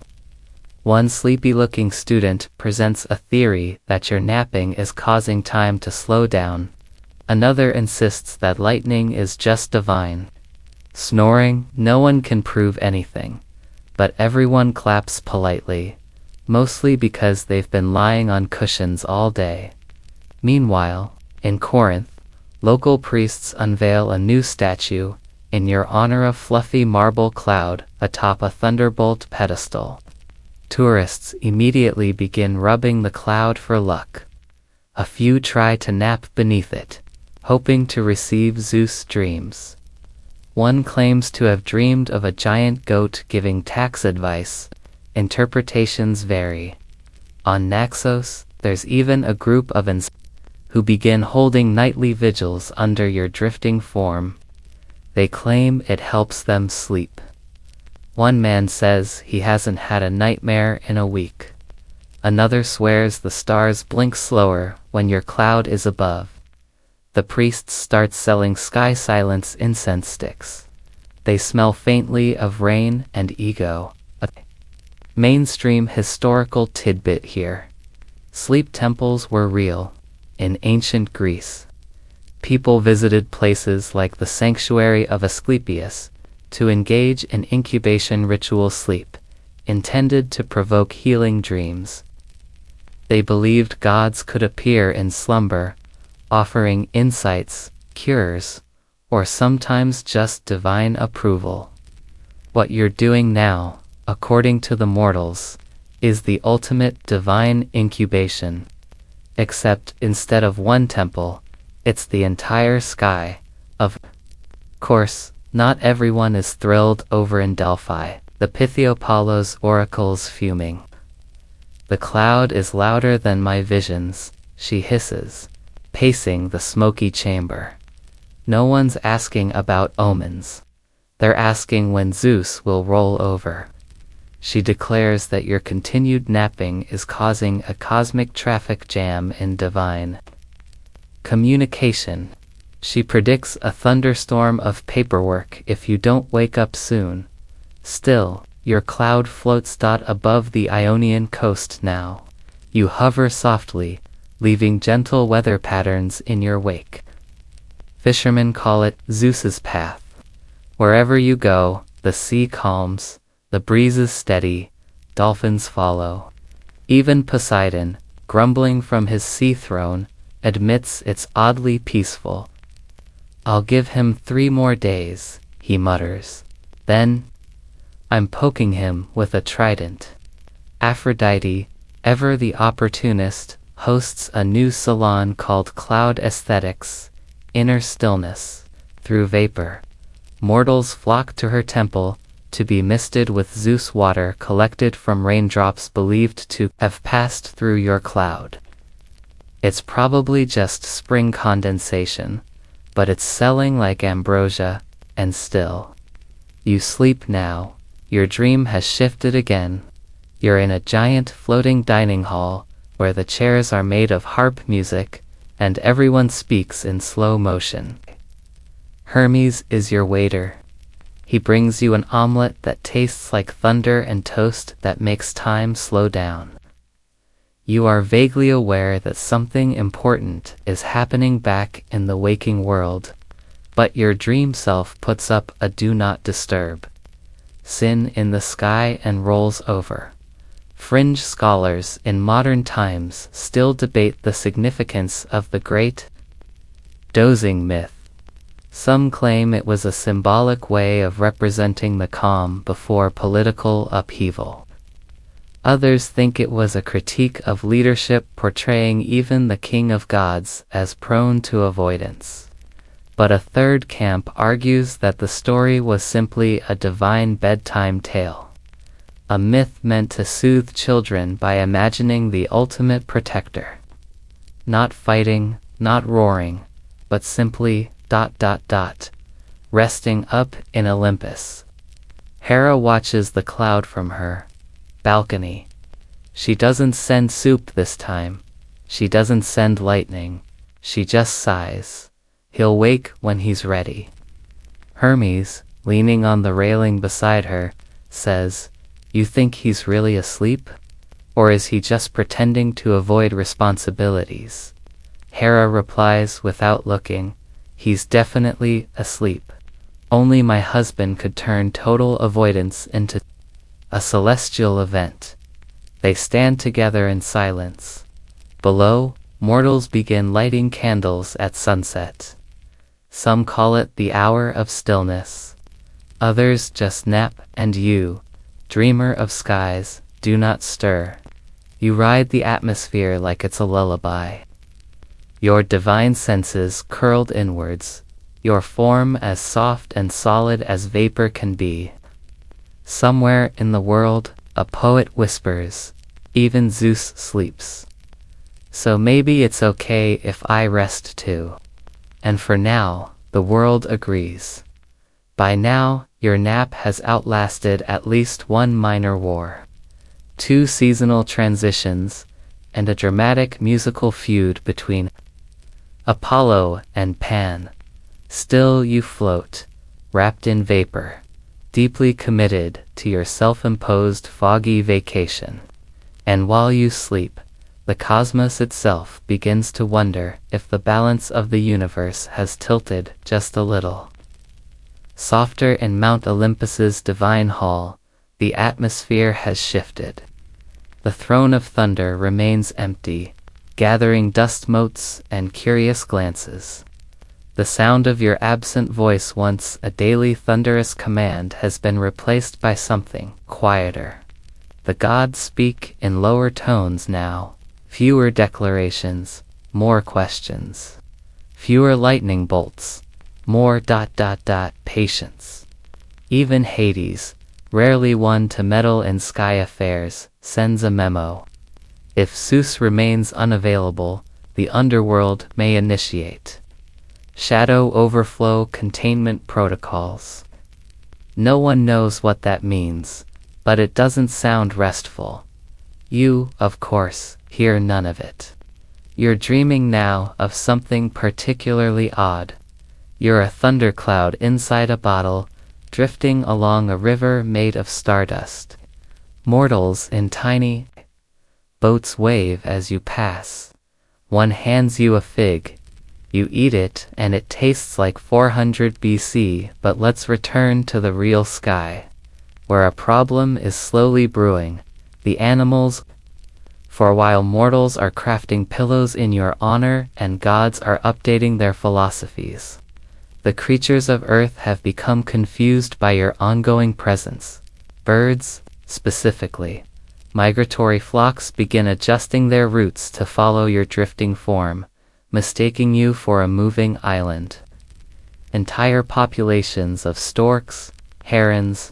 One sleepy-looking student presents a theory that your napping is causing time to slow down. Another insists that lightning is just divine snoring. No one can prove anything, but everyone claps politely, mostly because they've been lying on cushions all day. Meanwhile, in Corinth, local priests unveil a new statue in your honor, a fluffy marble cloud atop a thunderbolt pedestal. Tourists immediately begin rubbing the cloud for luck. A few try to nap beneath it, hoping to receive Zeus' dreams. One claims to have dreamed of a giant goat giving tax advice. Interpretations vary. On Naxos, there's even a group of who begin holding nightly vigils under your drifting form. They claim it helps them sleep. One man says he hasn't had a nightmare in a week. Another swears the stars blink slower when your cloud is above. The priests start selling sky silence incense sticks. They smell faintly of rain and ego. A mainstream historical tidbit here. Sleep temples were real. In ancient Greece, people visited places like the sanctuary of Asclepius to engage in incubation ritual sleep, intended to provoke healing dreams. They believed gods could appear in slumber, offering insights, cures, or sometimes just divine approval. What you're doing now, according to the mortals, is the ultimate divine incubation. Except instead of one temple, it's the entire sky. Of course, not everyone is thrilled over in Delphi, the Pythiopaulos oracle's fuming. The cloud is louder than my visions, she hisses, pacing the smoky chamber. No one's asking about omens. They're asking when Zeus will roll over. She declares that your continued napping is causing a cosmic traffic jam in divine communication. She predicts a thunderstorm of paperwork if you don't wake up soon. Still, your cloud floats above the Ionian coast now. You hover softly, leaving gentle weather patterns in your wake. Fishermen call it Zeus's path. Wherever you go, the sea calms, the breeze is steady, dolphins follow. Even Poseidon, grumbling from his sea throne, admits it's oddly peaceful. I'll give him 3 more days, he mutters. Then, I'm poking him with a trident. Aphrodite, ever the opportunist, hosts a new salon called Cloud Aesthetics, Inner Stillness. Through vapor, mortals flock to her temple, to be misted with Zeus water collected from raindrops believed to have passed through your cloud. It's probably just spring condensation, but it's selling like ambrosia, and still. You sleep now. Your dream has shifted again. You're in a giant floating dining hall, where the chairs are made of harp music, and everyone speaks in slow motion. Hermes is your waiter. He brings you an omelet that tastes like thunder and toast that makes time slow down. You are vaguely aware that something important is happening back in the waking world, but your dream self puts up a do not disturb sign in the sky and rolls over. Fringe scholars in modern times still debate the significance of the great dozing myth. Some claim it was a symbolic way of representing the calm before political upheaval. Others think it was a critique of leadership, portraying even the king of gods as prone to avoidance. But a third camp argues that the story was simply a divine bedtime tale, a myth meant to soothe children by imagining the ultimate protector. Not fighting, not roaring, but simply ... resting up in Olympus. Hera watches the cloud from her balcony. She doesn't send soup this time. She doesn't send lightning. She just sighs. He'll wake when he's ready. Hermes, leaning on the railing beside her, says, "You think he's really asleep? Or is he just pretending to avoid responsibilities?" Hera replies without looking, "He's definitely asleep. Only my husband could turn total avoidance into a celestial event." They stand together in silence. Below, mortals begin lighting candles at sunset. Some call it the hour of stillness. Others just nap, and you, dreamer of skies, do not stir. You ride the atmosphere like it's a lullaby. Your divine senses curled inwards, your form as soft and solid as vapor can be. Somewhere in the world, a poet whispers, "Even Zeus sleeps. So maybe it's okay if I rest too." And for now, the world agrees. By now, your nap has outlasted at least 1 minor war, 2 seasonal transitions, and a dramatic musical feud between Apollo and Pan. Still you float, wrapped in vapor, deeply committed to your self-imposed foggy vacation. And while you sleep, the cosmos itself begins to wonder if the balance of the universe has tilted just a little. Softer in Mount Olympus's divine hall, the atmosphere has shifted. The throne of thunder remains empty, gathering dust motes and curious glances. The sound of your absent voice, once a daily thunderous command, has been replaced by something quieter. The gods speak in lower tones now. Fewer declarations, more questions. Fewer lightning bolts, more ... patience. Even Hades, rarely one to meddle in sky affairs, sends a memo. If Zeus remains unavailable, the underworld may initiate shadow overflow containment protocols. No one knows what that means, but it doesn't sound restful. You, of course, hear none of it. You're dreaming now of something particularly odd. You're a thundercloud inside a bottle, drifting along a river made of stardust. Mortals in tiny boats wave as you pass. One hands you a fig. You eat it and it tastes like 400 BC, but let's return to the real sky, where a problem is slowly brewing. The animals, for while mortals are crafting pillows in your honor and gods are updating their philosophies, the creatures of earth have become confused by your ongoing presence. Birds, specifically, migratory flocks begin adjusting their routes to follow your drifting form, mistaking you for a moving island. Entire populations of storks, herons,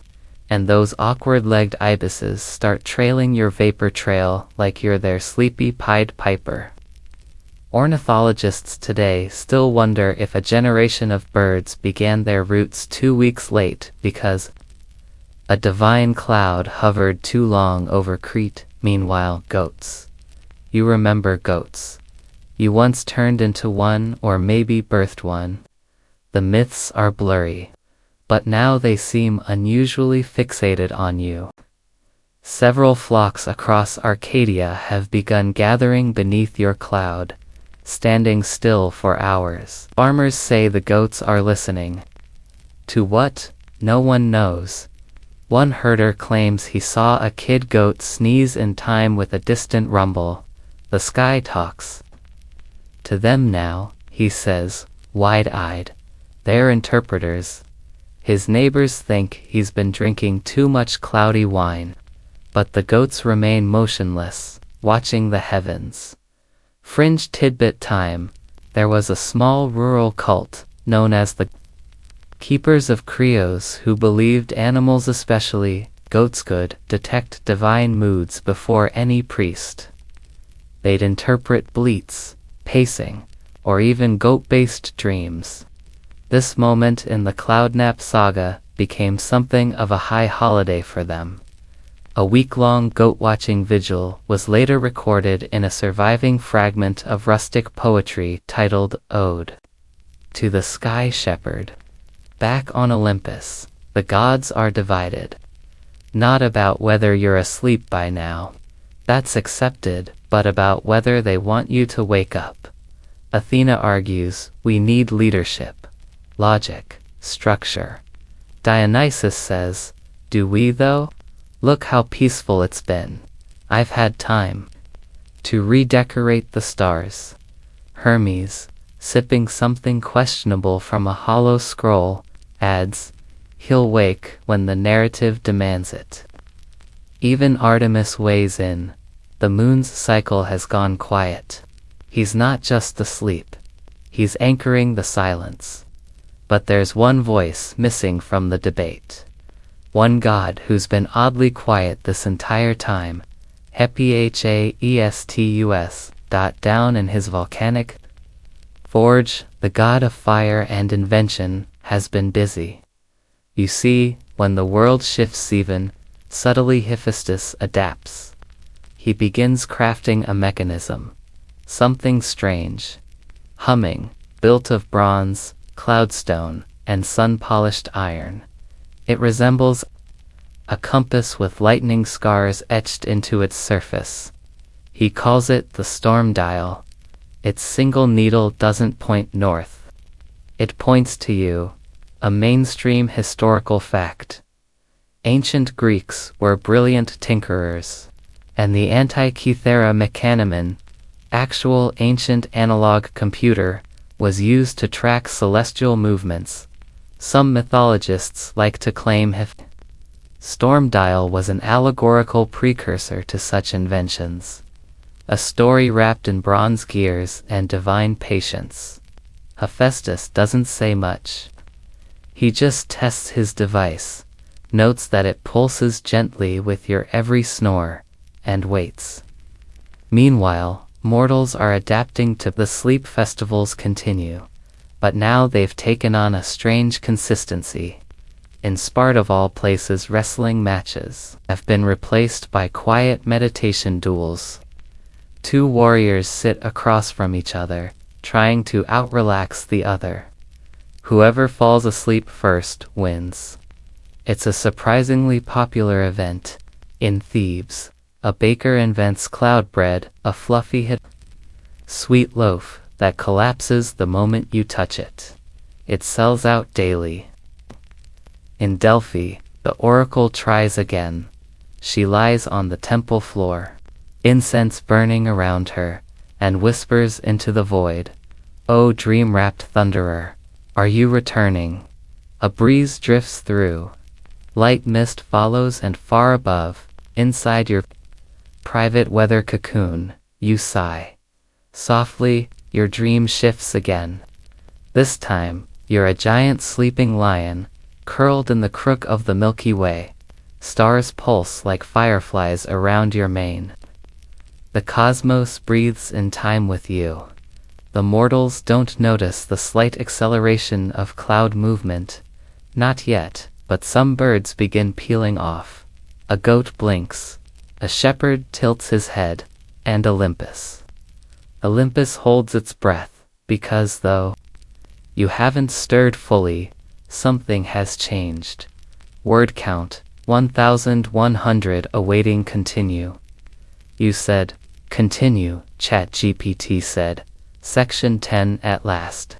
and those awkward-legged ibises start trailing your vapor trail like you're their sleepy Pied Piper. Ornithologists today still wonder if a generation of birds began their routes 2 weeks late because a divine cloud hovered too long over Crete. Meanwhile, goats. You remember goats. You once turned into one or maybe birthed one. The myths are blurry, but now they seem unusually fixated on you. Several flocks across Arcadia have begun gathering beneath your cloud, standing still for hours. Farmers say the goats are listening. To what? No one knows. One herder claims he saw a kid goat sneeze in time with a distant rumble. The sky talks to them now, he says, wide-eyed. They're interpreters. His neighbors think he's been drinking too much cloudy wine, but the goats remain motionless, watching the heavens. Fringe tidbit time. There was a small rural cult, known as the Keepers of Creos, who believed animals, especially goats, could detect divine moods before any priest. They'd interpret bleats, pacing, or even goat-based dreams. This moment in the Cloudnap saga became something of a high holiday for them. A week-long goat-watching vigil was later recorded in a surviving fragment of rustic poetry titled Ode to the Sky Shepherd. Back on Olympus, the gods are divided. Not about whether you're asleep by now. That's accepted, but about whether they want you to wake up. Athena argues, we need leadership, logic, structure. Dionysus says, do we though? Look how peaceful it's been. I've had time to redecorate the stars. Hermes, sipping something questionable from a hollow scroll, adds, he'll wake when the narrative demands it. Even Artemis weighs in. The moon's cycle has gone quiet. He's not just asleep. He's anchoring the silence. But there's one voice missing from the debate. One god who's been oddly quiet this entire time. Hephaestus. Down in his volcanic forge, the god of fire and invention has been busy. You see, when the world shifts even, subtly Hephaestus adapts. He begins crafting a mechanism. Something strange. Humming, built of bronze, cloudstone, and sun-polished iron. It resembles a compass with lightning scars etched into its surface. He calls it the storm dial. Its single needle doesn't point north. It points to you, a mainstream historical fact. Ancient Greeks were brilliant tinkerers, and the Antikythera Mechanemin, actual ancient analog computer, was used to track celestial movements. Some mythologists like to claim Storm Dial was an allegorical precursor to such inventions. A story wrapped in bronze gears and divine patience. Hephaestus doesn't say much. He just tests his device, notes that it pulses gently with your every snore, and waits. Meanwhile, mortals are adapting to the sleep festivals continue, but now they've taken on a strange consistency. In Sparta of all places, wrestling matches have been replaced by quiet meditation duels. Two warriors sit across from each other, trying to out-relax the other. Whoever falls asleep first wins. It's a surprisingly popular event. In Thebes, a baker invents cloud bread, a fluffy sweet loaf that collapses the moment you touch it. It sells out daily. In Delphi, the oracle tries again. She lies on the temple floor, incense burning around her, and whispers into the void, "O dream-wrapped thunderer, are you returning?" A breeze drifts through. Light mist follows, and far above, inside your private weather cocoon, you sigh. Softly, your dream shifts again. This time, you're a giant sleeping lion, curled in the crook of the Milky Way. Stars pulse like fireflies around your mane. The cosmos breathes in time with you. The mortals don't notice the slight acceleration of cloud movement. Not yet, but some birds begin peeling off. A goat blinks. A shepherd tilts his head. And Olympus holds its breath, because though you haven't stirred fully, something has changed. Word count, 1,100 awaiting continue. You said, continue, ChatGPT said. Section 10 at last.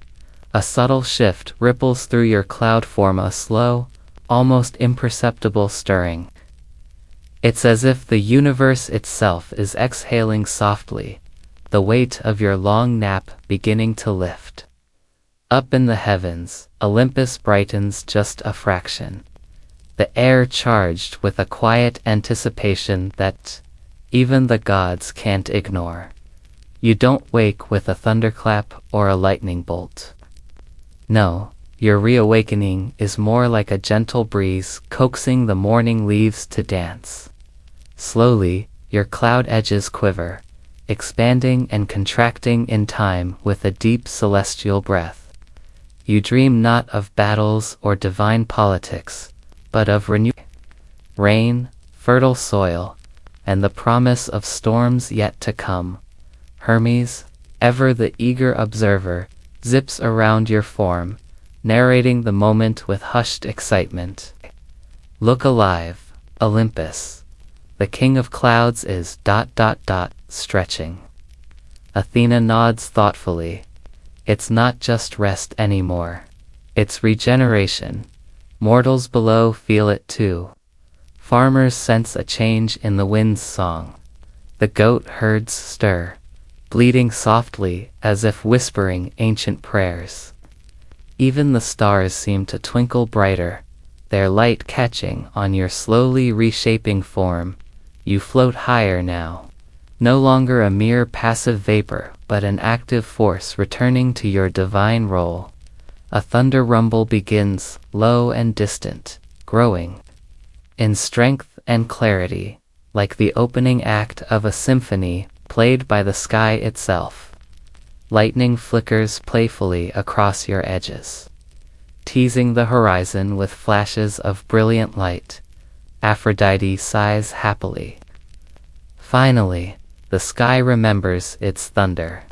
A subtle shift ripples through your cloud form, a slow, almost imperceptible stirring. It's as if the universe itself is exhaling softly, the weight of your long nap beginning to lift. Up in the heavens, Olympus brightens just a fraction. The air charged with a quiet anticipation that even the gods can't ignore. You don't wake with a thunderclap or a lightning bolt. No, your reawakening is more like a gentle breeze coaxing the morning leaves to dance. Slowly, your cloud edges quiver, expanding and contracting in time with a deep celestial breath. You dream not of battles or divine politics, but of rain, fertile soil, and the promise of storms yet to come. Hermes, ever the eager observer, zips around your form, narrating the moment with hushed excitement. Look alive, Olympus. The king of clouds is ... stretching. Athena nods thoughtfully. It's not just rest anymore. It's regeneration. Mortals below feel it too. Farmers sense a change in the wind's song. The goat herds stir, bleating softly as if whispering ancient prayers. Even the stars seem to twinkle brighter, their light catching on your slowly reshaping form. You float higher now, no longer a mere passive vapor, but an active force returning to your divine role. A thunder rumble begins, low and distant, growing in strength and clarity, like the opening act of a symphony played by the sky itself. Lightning flickers playfully across your edges, teasing the horizon with flashes of brilliant light. Aphrodite sighs happily. Finally, the sky remembers its thunder.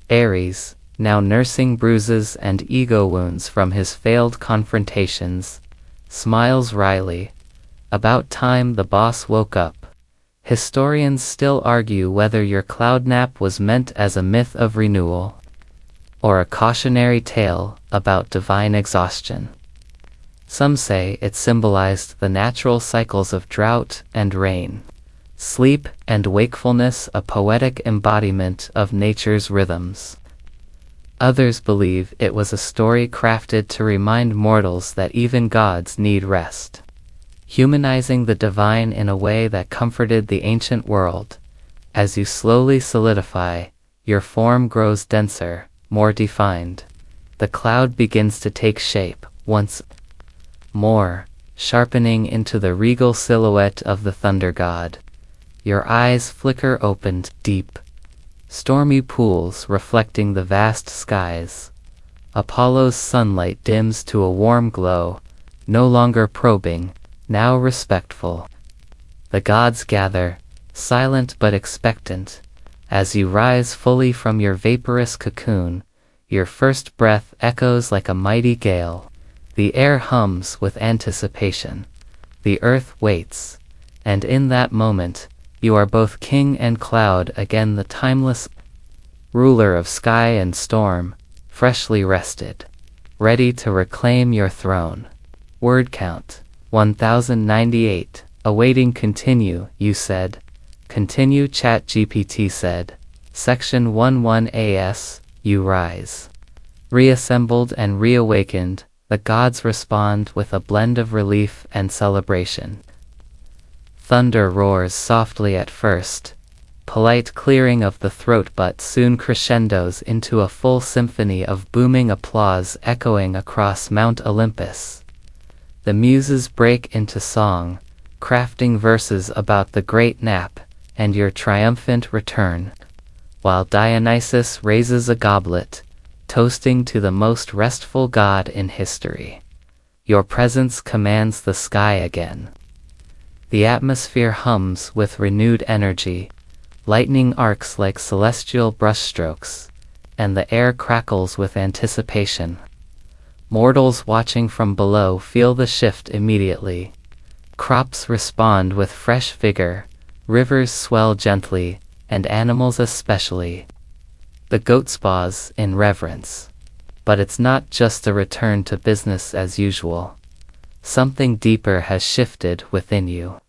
Ares, now nursing bruises and ego wounds from his failed confrontations, smiles wryly. About time the boss woke up. Historians still argue whether your cloud nap was meant as a myth of renewal, or a cautionary tale about divine exhaustion. Some say it symbolized the natural cycles of drought and rain, sleep and wakefulness, a poetic embodiment of nature's rhythms. Others believe it was a story crafted to remind mortals that even gods need rest, humanizing the divine in a way that comforted the ancient world. As you slowly solidify, your form grows denser, more defined. The cloud begins to take shape, once more, sharpening into the regal silhouette of the thunder god. Your eyes flicker opened, deep, stormy pools reflecting the vast skies. Apollo's sunlight dims to a warm glow, no longer probing, now respectful. The gods gather, silent but expectant, as you rise fully from your vaporous cocoon. Your first breath echoes like a mighty gale. The air hums with anticipation. The earth waits, and in that moment, you are both king and cloud again, the timeless ruler of sky and storm, freshly rested, ready to reclaim your throne. Word count, 1098. Awaiting continue, you said. Continue, ChatGPT said. Section 11as, you rise. Reassembled and reawakened, the gods respond with a blend of relief and celebration. Thunder roars softly at first, polite clearing of the throat, but soon crescendos into a full symphony of booming applause echoing across Mount Olympus. The muses break into song, crafting verses about the great nap and your triumphant return, while Dionysus raises a goblet, toasting to the most restful god in history. Your presence commands the sky again. The atmosphere hums with renewed energy, lightning arcs like celestial brushstrokes, and the air crackles with anticipation. Mortals watching from below feel the shift immediately. Crops respond with fresh vigor, rivers swell gently, and animals especially. The goats pause in reverence. But it's not just a return to business as usual. Something deeper has shifted within you.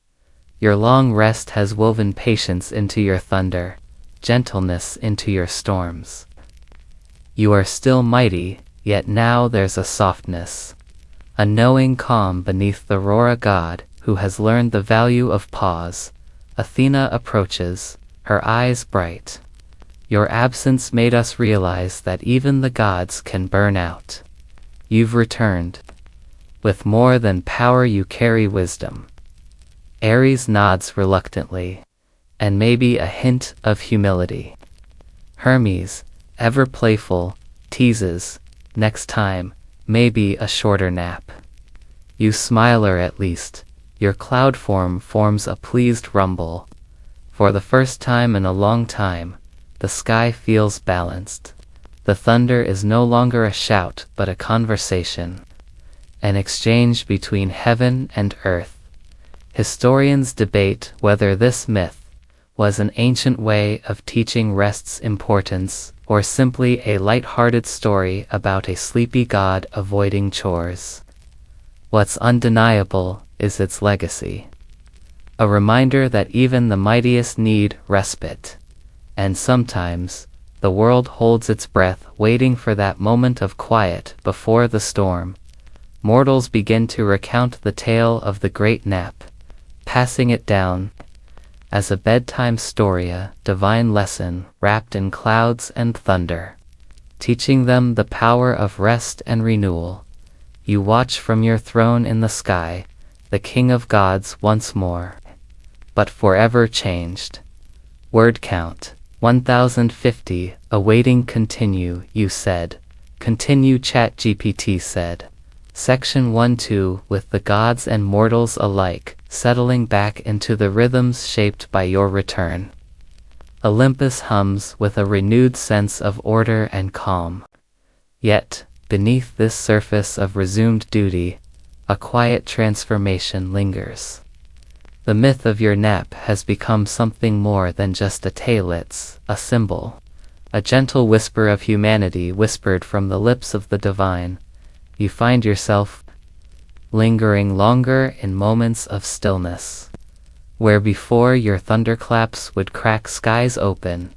Your long rest has woven patience into your thunder, gentleness into your storms. You are still mighty, yet now there's a softness, a knowing calm beneath the roar. God, who has learned the value of pause, Athena approaches, her eyes bright. Your absence made us realize that even the gods can burn out. You've returned. With more than power you carry wisdom. Ares nods reluctantly, and maybe a hint of humility. Hermes, ever playful, teases, next time, maybe a shorter nap. You smile, or at least, your cloud form forms a pleased rumble. For the first time in a long time, the sky feels balanced. The thunder is no longer a shout but a conversation, an exchange between heaven and earth. Historians debate whether this myth was an ancient way of teaching rest's importance, or simply a light-hearted story about a sleepy god avoiding chores. What's undeniable is its legacy. A reminder that even the mightiest need respite. And sometimes, the world holds its breath waiting for that moment of quiet before the storm. Mortals begin to recount the tale of the great nap, passing it down as a bedtime story, a divine lesson wrapped in clouds and thunder, teaching them the power of rest and renewal. You watch from your throne in the sky, the king of gods once more, but forever changed. Word count, 1050. Awaiting continue, you said. Continue, ChatGPT said. Section 12. With the gods and mortals alike, settling back into the rhythms shaped by your return. Olympus hums with a renewed sense of order and calm. Yet, beneath this surface of resumed duty, a quiet transformation lingers. The myth of your nap has become something more than just a tale. It's a symbol, a gentle whisper of humanity whispered from the lips of the divine. You find yourself lingering longer in moments of stillness. Where before your thunderclaps would crack skies open,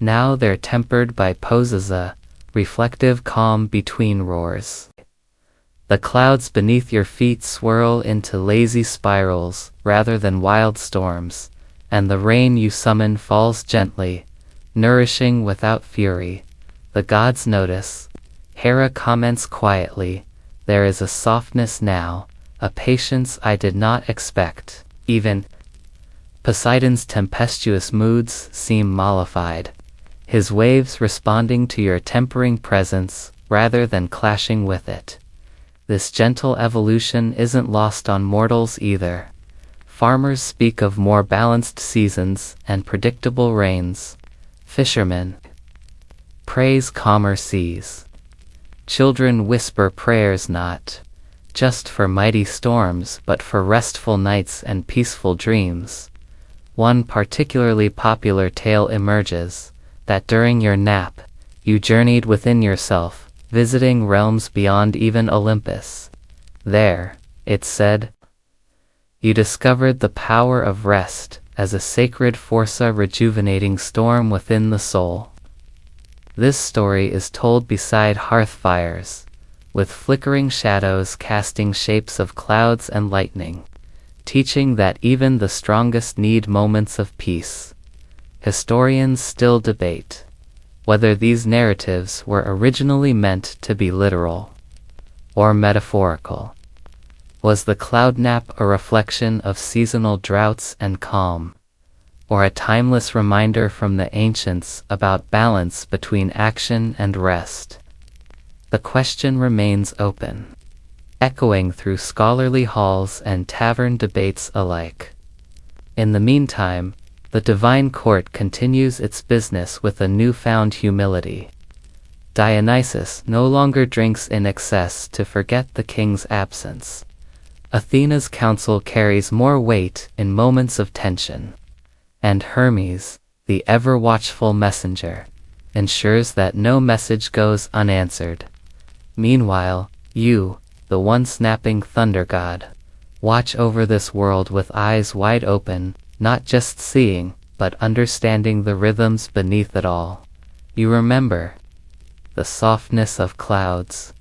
now they're tempered by pauses, a reflective calm between roars. The clouds beneath your feet swirl into lazy spirals rather than wild storms, and the rain you summon falls gently, nourishing without fury. The gods notice. Hera comments quietly, "There is a softness now, a patience I did not expect." Even Poseidon's tempestuous moods seem mollified, his waves responding to your tempering presence rather than clashing with it. This gentle evolution isn't lost on mortals either. Farmers speak of more balanced seasons and predictable rains. Fishermen praise calmer seas. Children whisper prayers not just for mighty storms but for restful nights and peaceful dreams. One particularly popular tale emerges, that during your nap, you journeyed within yourself, visiting realms beyond even Olympus. There, it's said, you discovered the power of rest as a sacred force, a rejuvenating storm within the soul. This story is told beside hearth fires, with flickering shadows casting shapes of clouds and lightning, teaching that even the strongest need moments of peace. Historians still debate whether these narratives were originally meant to be literal or metaphorical. Was the cloud nap a reflection of seasonal droughts and calm, or a timeless reminder from the ancients about balance between action and rest? The question remains open, echoing through scholarly halls and tavern debates alike. In the meantime, the divine court continues its business with a newfound humility. Dionysus no longer drinks in excess to forget the king's absence. Athena's counsel carries more weight in moments of tension. And Hermes, the ever-watchful messenger, ensures that no message goes unanswered. Meanwhile, you, the one-snapping thunder god, watch over this world with eyes wide open, not just seeing, but understanding the rhythms beneath it all. You remember the softness of clouds,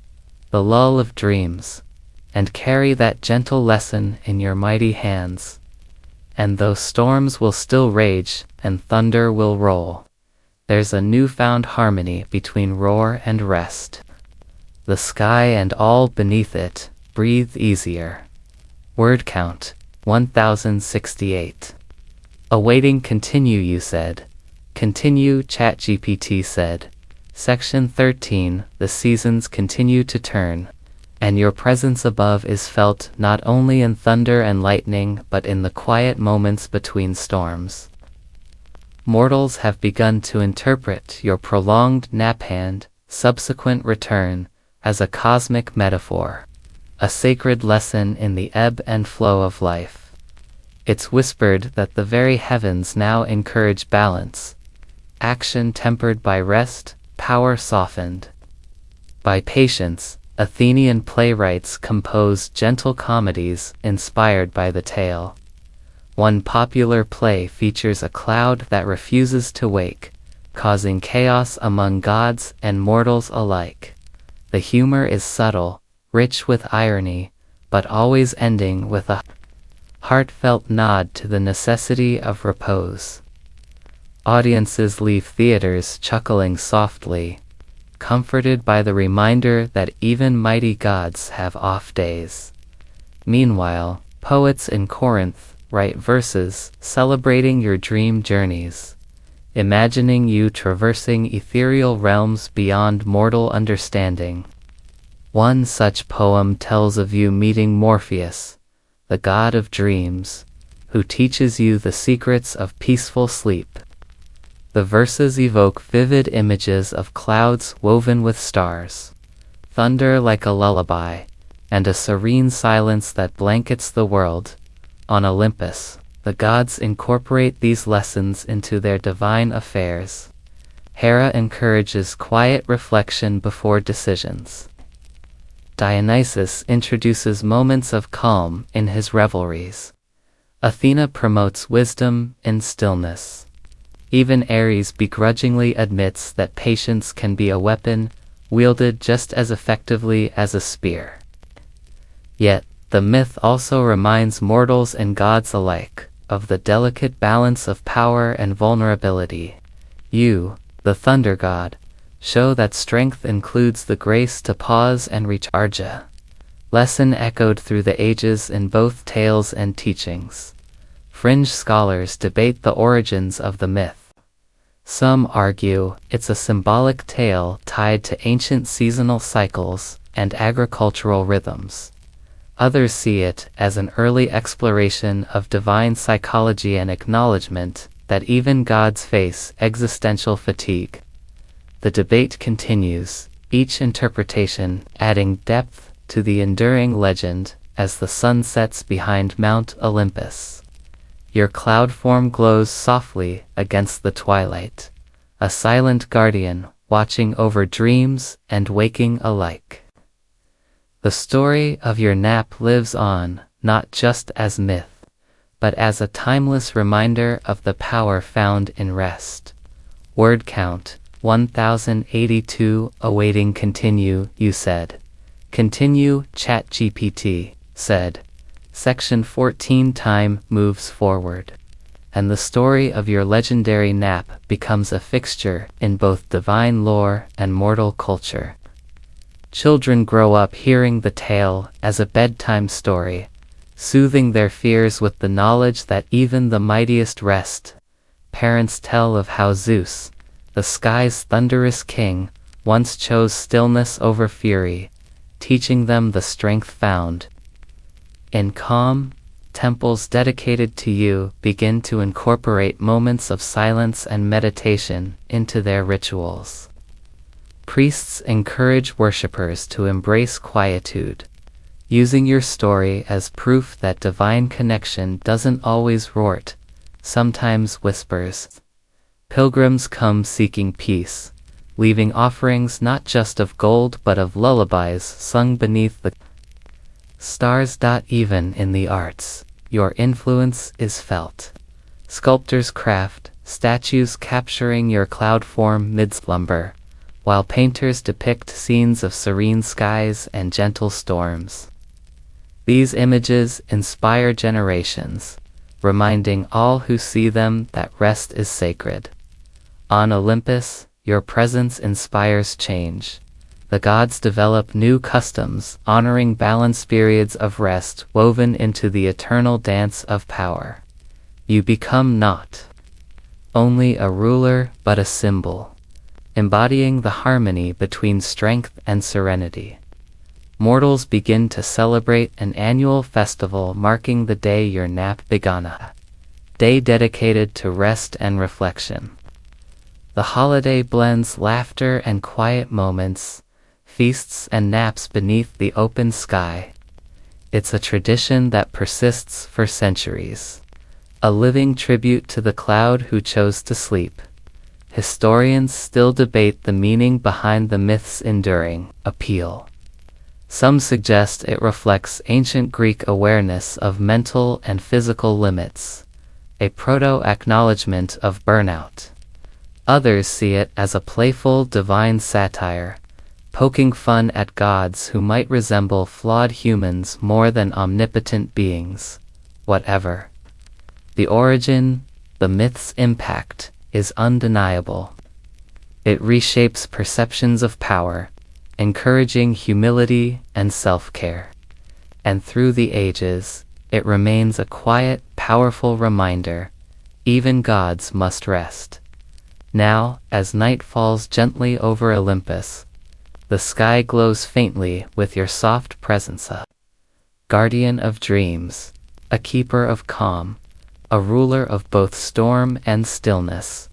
the lull of dreams, and carry that gentle lesson in your mighty hands. And though storms will still rage and thunder will roll, there's a newfound harmony between roar and rest. The sky and all beneath it breathe easier. Word count 1068. Awaiting continue, you said. Continue, ChatGPT said. Section 13. The seasons continue to turn, and your presence above is felt not only in thunder and lightning but in the quiet moments between storms. Mortals have begun to interpret your prolonged nap and subsequent return as a cosmic metaphor, a sacred lesson in the ebb and flow of life. It's whispered that the very heavens now encourage balance, action tempered by rest, power softened by patience. Athenian playwrights composed gentle comedies inspired by the tale. One popular play features a cloud that refuses to wake, causing chaos among gods and mortals alike. The humor is subtle, rich with irony, but always ending with a heartfelt nod to the necessity of repose. Audiences leave theaters chuckling softly, comforted by the reminder that even mighty gods have off days. Meanwhile, poets in Corinth write verses celebrating your dream journeys, imagining you traversing ethereal realms beyond mortal understanding. One such poem tells of you meeting Morpheus, the god of dreams, who teaches you the secrets of peaceful sleep. The verses evoke vivid images of clouds woven with stars, thunder like a lullaby, and a serene silence that blankets the world. On Olympus, the gods incorporate these lessons into their divine affairs. Hera encourages quiet reflection before decisions. Dionysus introduces moments of calm in his revelries. Athena promotes wisdom in stillness. Even Ares begrudgingly admits that patience can be a weapon, wielded just as effectively as a spear. Yet, the myth also reminds mortals and gods alike of the delicate balance of power and vulnerability. You, the thunder god, show that strength includes the grace to pause and recharge. Lesson echoed through the ages in both tales and teachings. fringe scholars debate the origins of the myth. Some argue it's a symbolic tale tied to ancient seasonal cycles and agricultural rhythms. Others see it as an early exploration of divine psychology and acknowledgement that even gods face existential fatigue. The debate continues, each interpretation adding depth to the enduring legend as the sun sets behind Mount Olympus. Your cloud form glows softly against the twilight, a silent guardian watching over dreams and waking alike. The story of your nap lives on, not just as myth, but as a timeless reminder of the power found in rest. Word count, 1082, awaiting continue, you said. Continue, ChatGPT said. Section 14, time moves forward. And the story of your legendary nap becomes a fixture in both divine lore and mortal culture. Children grow up hearing the tale as a bedtime story, soothing their fears with the knowledge that even the mightiest rest. Parents tell of how Zeus, the sky's thunderous king, once chose stillness over fury, teaching them the strength found in calm. Temples dedicated to you begin to incorporate moments of silence and meditation into their rituals. Priests encourage worshippers to embrace quietude, using your story as proof that divine connection doesn't always roar, sometimes whispers. Pilgrims come seeking peace, leaving offerings not just of gold but of lullabies sung beneath the stars. Even in the arts, your influence is felt. Sculptors craft statues capturing your cloud form mid-slumber, while painters depict scenes of serene skies and gentle storms. These images inspire generations, reminding all who see them that rest is sacred. On Olympus, your presence inspires change. The gods develop new customs, honoring balanced periods of rest woven into the eternal dance of power. You become not only a ruler but a symbol, embodying the harmony between strength and serenity. Mortals begin to celebrate an annual festival marking the day your nap began, a day dedicated to rest and reflection. The holiday blends laughter and quiet moments, feasts and naps beneath the open sky. It's a tradition that persists for centuries, a living tribute to the cloud who chose to sleep. Historians still debate the meaning behind the myth's enduring appeal. Some suggest it reflects ancient Greek awareness of mental and physical limits, a proto-acknowledgement of burnout. Others see it as a playful divine satire, poking fun at gods who might resemble flawed humans more than omnipotent beings. Whatever the origin, the myth's impact is undeniable. It reshapes perceptions of power, encouraging humility and self-care. And through the ages, it remains a quiet, powerful reminder, even gods must rest. Now, as night falls gently over Olympus, the sky glows faintly with your soft presence, a guardian of dreams, a keeper of calm, a ruler of both storm and stillness.